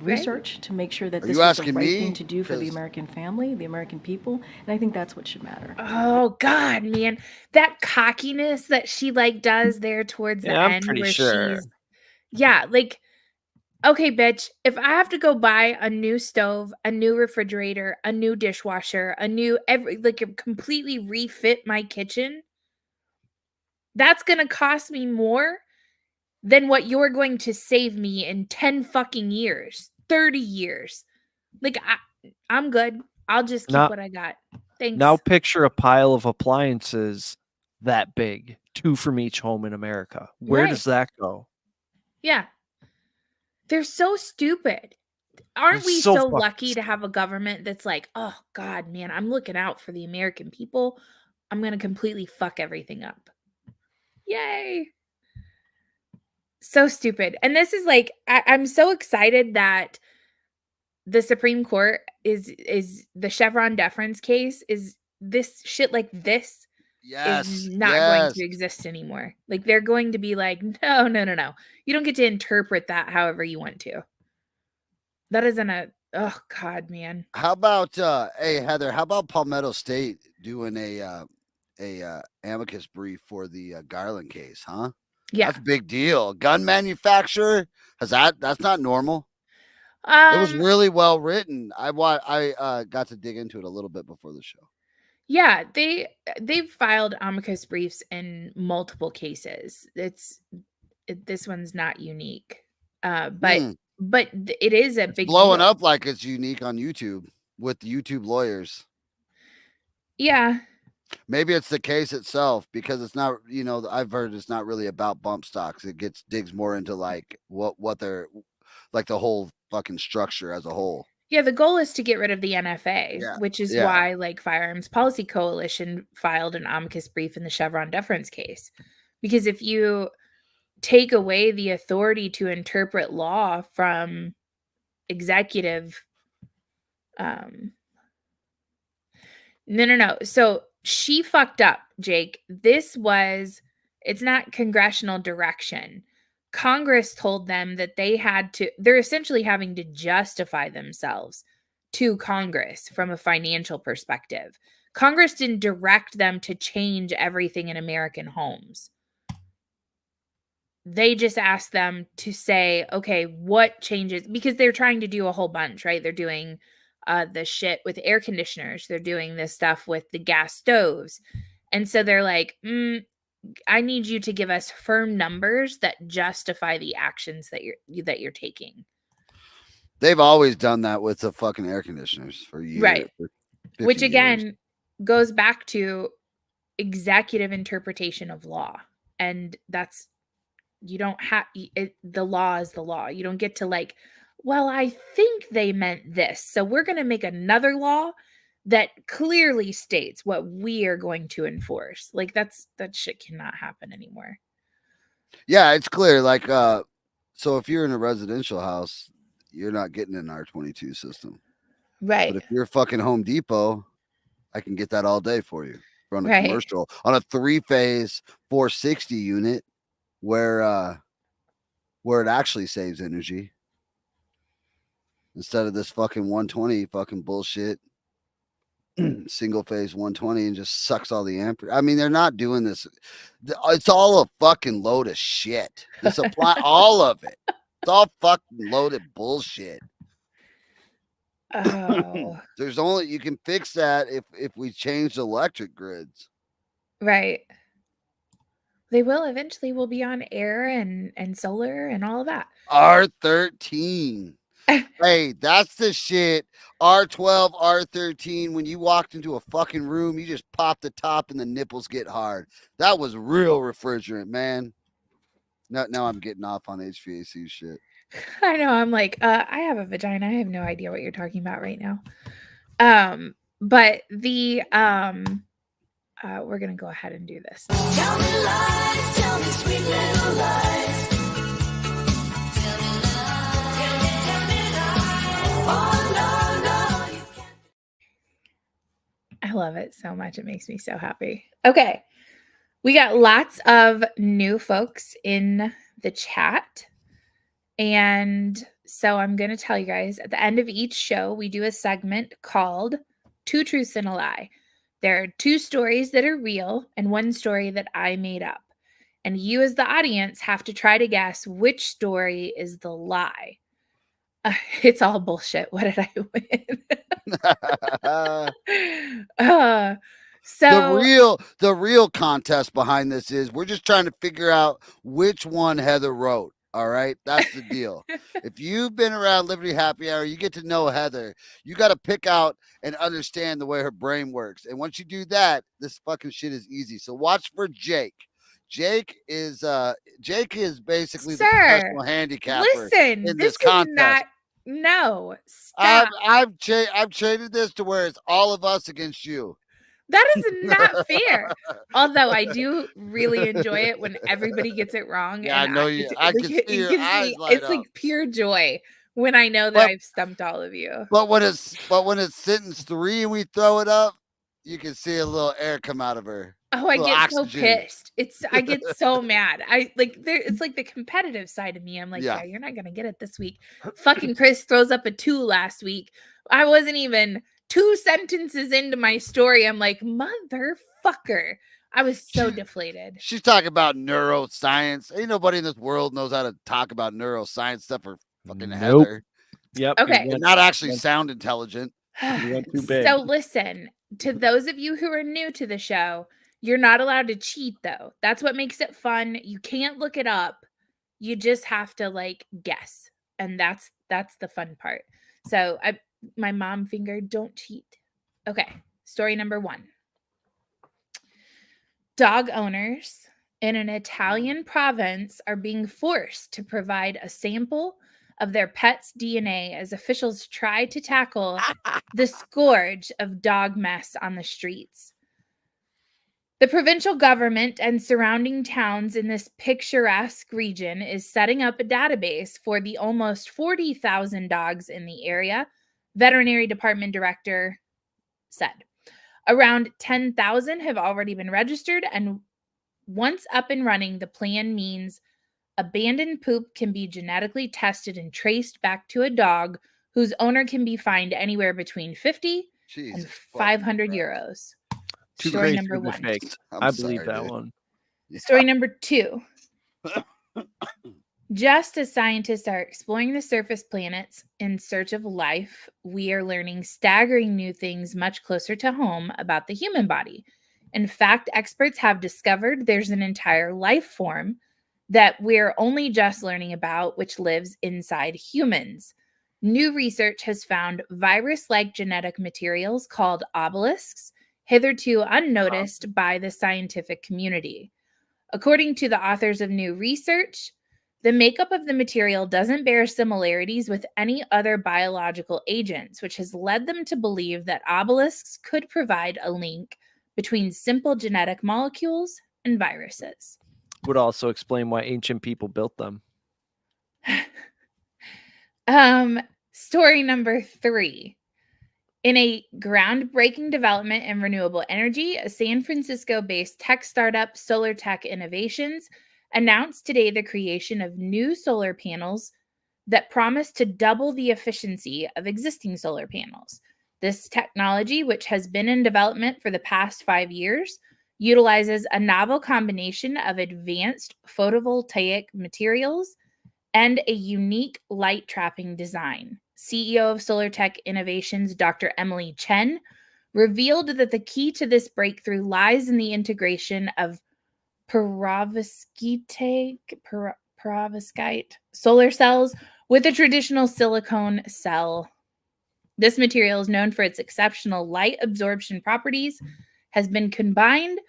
research to make sure that this is the right thing to do for the American family, the American people, and I think that's what should matter. Oh God, man, that cockiness that she like does there towards the I'm end, pretty where sure. she's, yeah, like, okay, bitch, if I have to go buy a new stove, a new refrigerator, a new dishwasher, completely refit my kitchen, that's gonna cost me more than what you're going to save me in 10 fucking years, 30 years. Like, I'm good. I'll just keep what I got. Thanks. Now picture a pile of appliances that big, 2 from each home in America. Where does that go? Yeah. They're so stupid. Aren't we so lucky to have a government that's like, oh God, man, I'm looking out for the American people. I'm going to completely fuck everything up. Yay. So stupid. And this is like, I'm so excited that the Supreme Court is the Chevron deference case is this shit like this is not going to exist anymore. Like they're going to be like, no. You don't get to interpret that however you want to. That isn't oh God, man. How about hey Heather, how about Palmetto State doing a amicus brief for the Garland case, huh? Yeah. That's a big deal. Gun manufacturer, that's not normal. It was really well written. I got to dig into it a little bit before the show. Yeah, they've filed amicus briefs in multiple cases. This one's not unique. But it is a big blowing deal. up like it's unique on YouTube with YouTube lawyers. Yeah. Maybe it's the case itself because it's not, I've heard it's not really about bump stocks. It digs more into like what they're like the whole fucking structure as a whole. Yeah, the goal is to get rid of the NFA, which is why like Firearms Policy Coalition filed an amicus brief in the Chevron deference case. Because if you take away the authority to interpret law from executive No. So she fucked up, Jake. It's not congressional direction. Congress told them that they're essentially having to justify themselves to Congress from a financial perspective. Congress didn't direct them to change everything in American homes. They just asked them to say, okay, what changes? Because they're trying to do a whole bunch, right? They're doing the shit with air conditioners. They're doing this stuff with the gas stoves. And so they're like, I need you to give us firm numbers that justify the actions that you're taking. They've always done that with the fucking air conditioners for years. Right. Which again years. Goes back to executive interpretation of law. And that's, you don't have, the law is the law. You don't get to like, well, I think they meant this, so we're going to make another law that clearly states what we are going to enforce. Like that shit cannot happen anymore. Yeah, it's clear. Like, so if you're in a residential house, you're not getting an R22 system. Right. But if you're fucking Home Depot, I can get that all day for you on a commercial, on a 3-phase 460 unit where it actually saves energy instead of this fucking 120 fucking bullshit single phase 120 and just sucks all the ampere. I mean, they're not doing this. It's all a fucking load of shit. This apply all of it. It's all fucking loaded bullshit. Oh. You can fix that if we change the electric grids. Right. They will eventually. We'll be on air and solar and all of that. R13. Hey, that's the shit. R12, R13. When you walked into a fucking room, you just pop the top and the nipples get hard. That was real refrigerant, man. Now I'm getting off on HVAC shit. I know. I'm like, I have a vagina. I have no idea what you're talking about right now. But the we're gonna go ahead and do this. Tell me lies, tell me sweet little lies. Tell me lies. Oh, no, you can't. I love it so much. It makes me so happy. Okay. We got lots of new folks in the chat. And so I'm going to tell you guys at the end of each show, we do a segment called Two Truths and a Lie. There are two stories that are real and one story that I made up. And you, as the audience, have to try to guess which story is the lie. It's all bullshit. What did I win? So the real contest behind this is we're just trying to figure out which one Heather wrote. All right, that's the deal. If you've been around Liberty Happy Hour, you get to know Heather. You got to pick out and understand the way her brain works. And once you do that, this fucking shit is easy. So watch for Jake. Jake is basically the professional handicapper listen, in this this contest. Not, no, stop. I've traded this to where it's all of us against you. That is not fair. Although I do really enjoy it when everybody gets it wrong. Yeah, and I know you. I can see your eyes light it's up. like pure joy when I know that I've stumped all of you. But when it's sentence 3 and we throw it up, you can see a little air come out of her. Oh, I Little get oxygen. so pissed. I get so mad. It's like the competitive side of me. I'm like, yeah, you're not gonna get it this week. Fucking Chris throws up a 2 last week. I wasn't even 2 sentences into my story. I'm like, motherfucker. I was so deflated. She's talking about neuroscience. Ain't nobody in this world knows how to talk about neuroscience stuff for fucking Heather. Yep. Okay. And not actually sound intelligent. So listen, to those of you who are new to the show, you're not allowed to cheat though. That's what makes it fun. You can't look it up. You just have to like guess. And that's the fun part. So my mom fingered, don't cheat. Okay. Story number 1. Dog owners in an Italian province are being forced to provide a sample of their pet's DNA as officials try to tackle the scourge of dog mess on the streets. The provincial government and surrounding towns in this picturesque region is setting up a database for the almost 40,000 dogs in the area, veterinary department director said. Around 10,000 have already been registered, and once up and running, the plan means abandoned poop can be genetically tested and traced back to a dog whose owner can be fined anywhere between 50 and 500 euros. Story number 1. I believe that one. Story number 2. Just as scientists are exploring the surface planets in search of life, we are learning staggering new things much closer to home about the human body. In fact, experts have discovered there's an entire life form that we're only just learning about, which lives inside humans. New research has found virus-like genetic materials called obelisks, hitherto unnoticed by the scientific community. According to the authors of new research, the makeup of the material doesn't bear similarities with any other biological agents, which has led them to believe that obelisks could provide a link between simple genetic molecules and viruses. Would also explain why ancient people built them. Story number 3. In a groundbreaking development in renewable energy, a San Francisco-based tech startup, Solar Tech Innovations, announced today the creation of new solar panels that promise to double the efficiency of existing solar panels. This technology, which has been in development for the past 5 years, utilizes a novel combination of advanced photovoltaic materials and a unique light trapping design. CEO of Solar Tech Innovations, Dr. Emily Chen, revealed that the key to this breakthrough lies in the integration of perovskite solar cells with a traditional silicone cell. This material is known for its exceptional light absorption properties, has been combined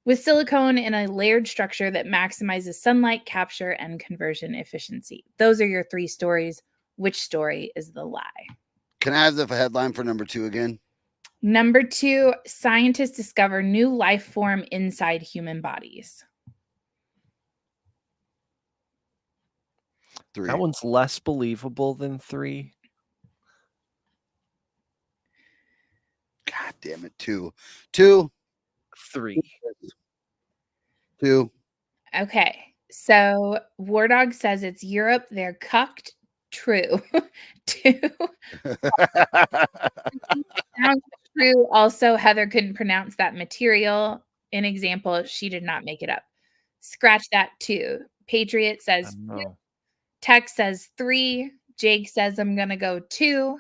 with silicone in a layered structure that maximizes sunlight capture and conversion efficiency. Those are your 3 stories. Which story is the lie? Can I have the headline for number 2 again? Number 2, scientists discover new life form inside human bodies. 3. That one's less believable than 3. God damn it. 2. 2. 3. 2. Okay. So War Dog says it's Europe. They're cucked. True. 2. Sounds true. Also, Heather couldn't pronounce that material. An example, she did not make it up. Scratch that 2. Patriot says 2. Tex says 3. Jake says I'm going to go 2.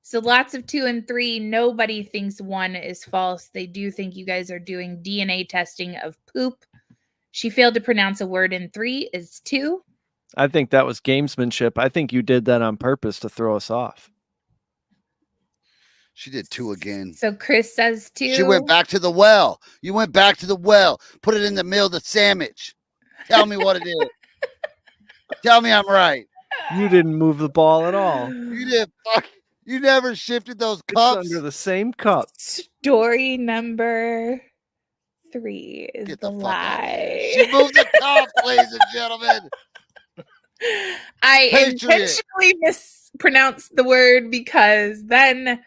So lots of 2 and 3. Nobody thinks 1 is false. They do think you guys are doing DNA testing of poop. She failed to pronounce a word in 3 is 2. I think that was gamesmanship. I think you did that on purpose to throw us off. She did 2 again. So Chris says 2. She went back to the well. You went back to the well. Put it in the middle of the sandwich. Tell me what it is. Tell me I'm right. You didn't move the ball at all. You didn't. You never shifted those It's cups. under the same cup. Story number 3 is Get the lie. She moved the cup, ladies and gentlemen. I Patriot. intentionally mispronounced the word because then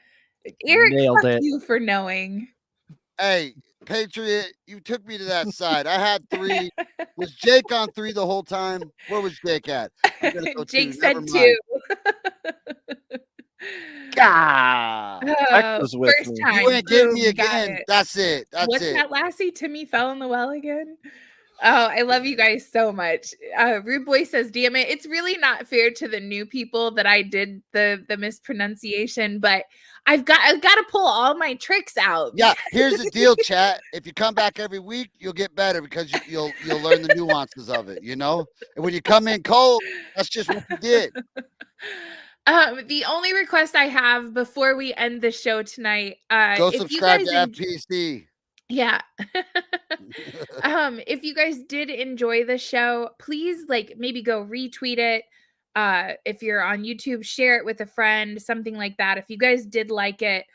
Eric, Nailed fuck it. you for knowing. Hey, Patriot, you took me to that side. I had 3. Was Jake on 3 the whole time? Where was Jake at? I'm gonna go Jake 2. said Never 2. God. Tex was with First me. time. You ain't getting me Boom, got again. it. That's it. That's What's it. that, Lassie? Timmy fell in the well again? Oh, I love you guys so much. Rude Boy says, damn it. It's really not fair to the new people that I did the mispronunciation, but I've got to pull all my tricks out. Yeah, here's the deal, chat. If you come back every week, you'll get better because you'll learn the nuances of it, you know? And when you come in cold, that's just what you did. The only request I have before we end the show tonight, Go if you subscribe guys to FPC. yeah. If you guys did enjoy the show, please maybe go retweet it. If you're on YouTube, share it with a friend, something like that. If you guys did like it,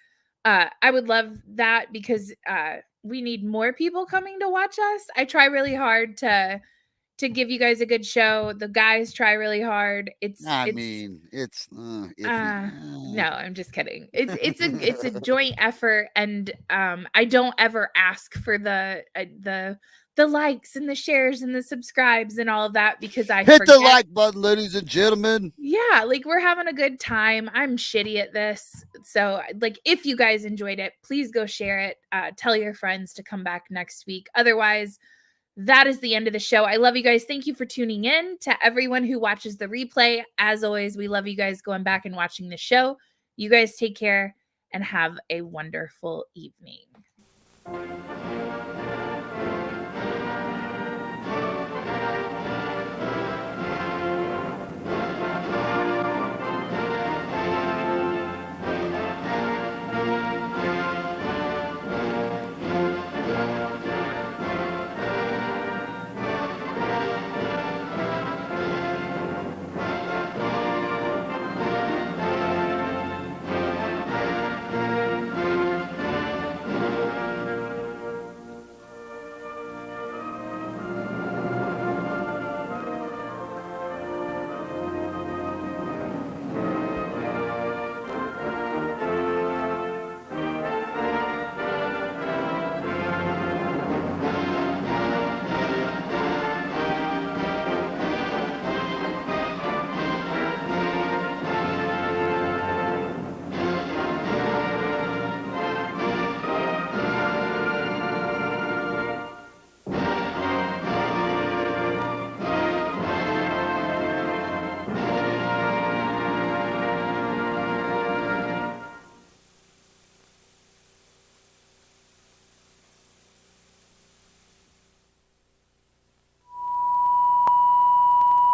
I would love that because we need more people coming to watch us. I try really hard to give you guys a good show. The guys try really hard. It's No, I'm just kidding. It's a joint effort, and I don't ever ask for the likes and the shares and the subscribes and all of that because I hit forget. the like button, ladies and gentlemen. Yeah, we're having a good time. I'm shitty at this. So if you guys enjoyed it, please go share it. Tell your friends to come back next week. Otherwise, that is the end of the show. I love you guys. Thank you for tuning in. To everyone who watches the replay, as always, we love you guys going back and watching the show. You guys take care and have a wonderful evening.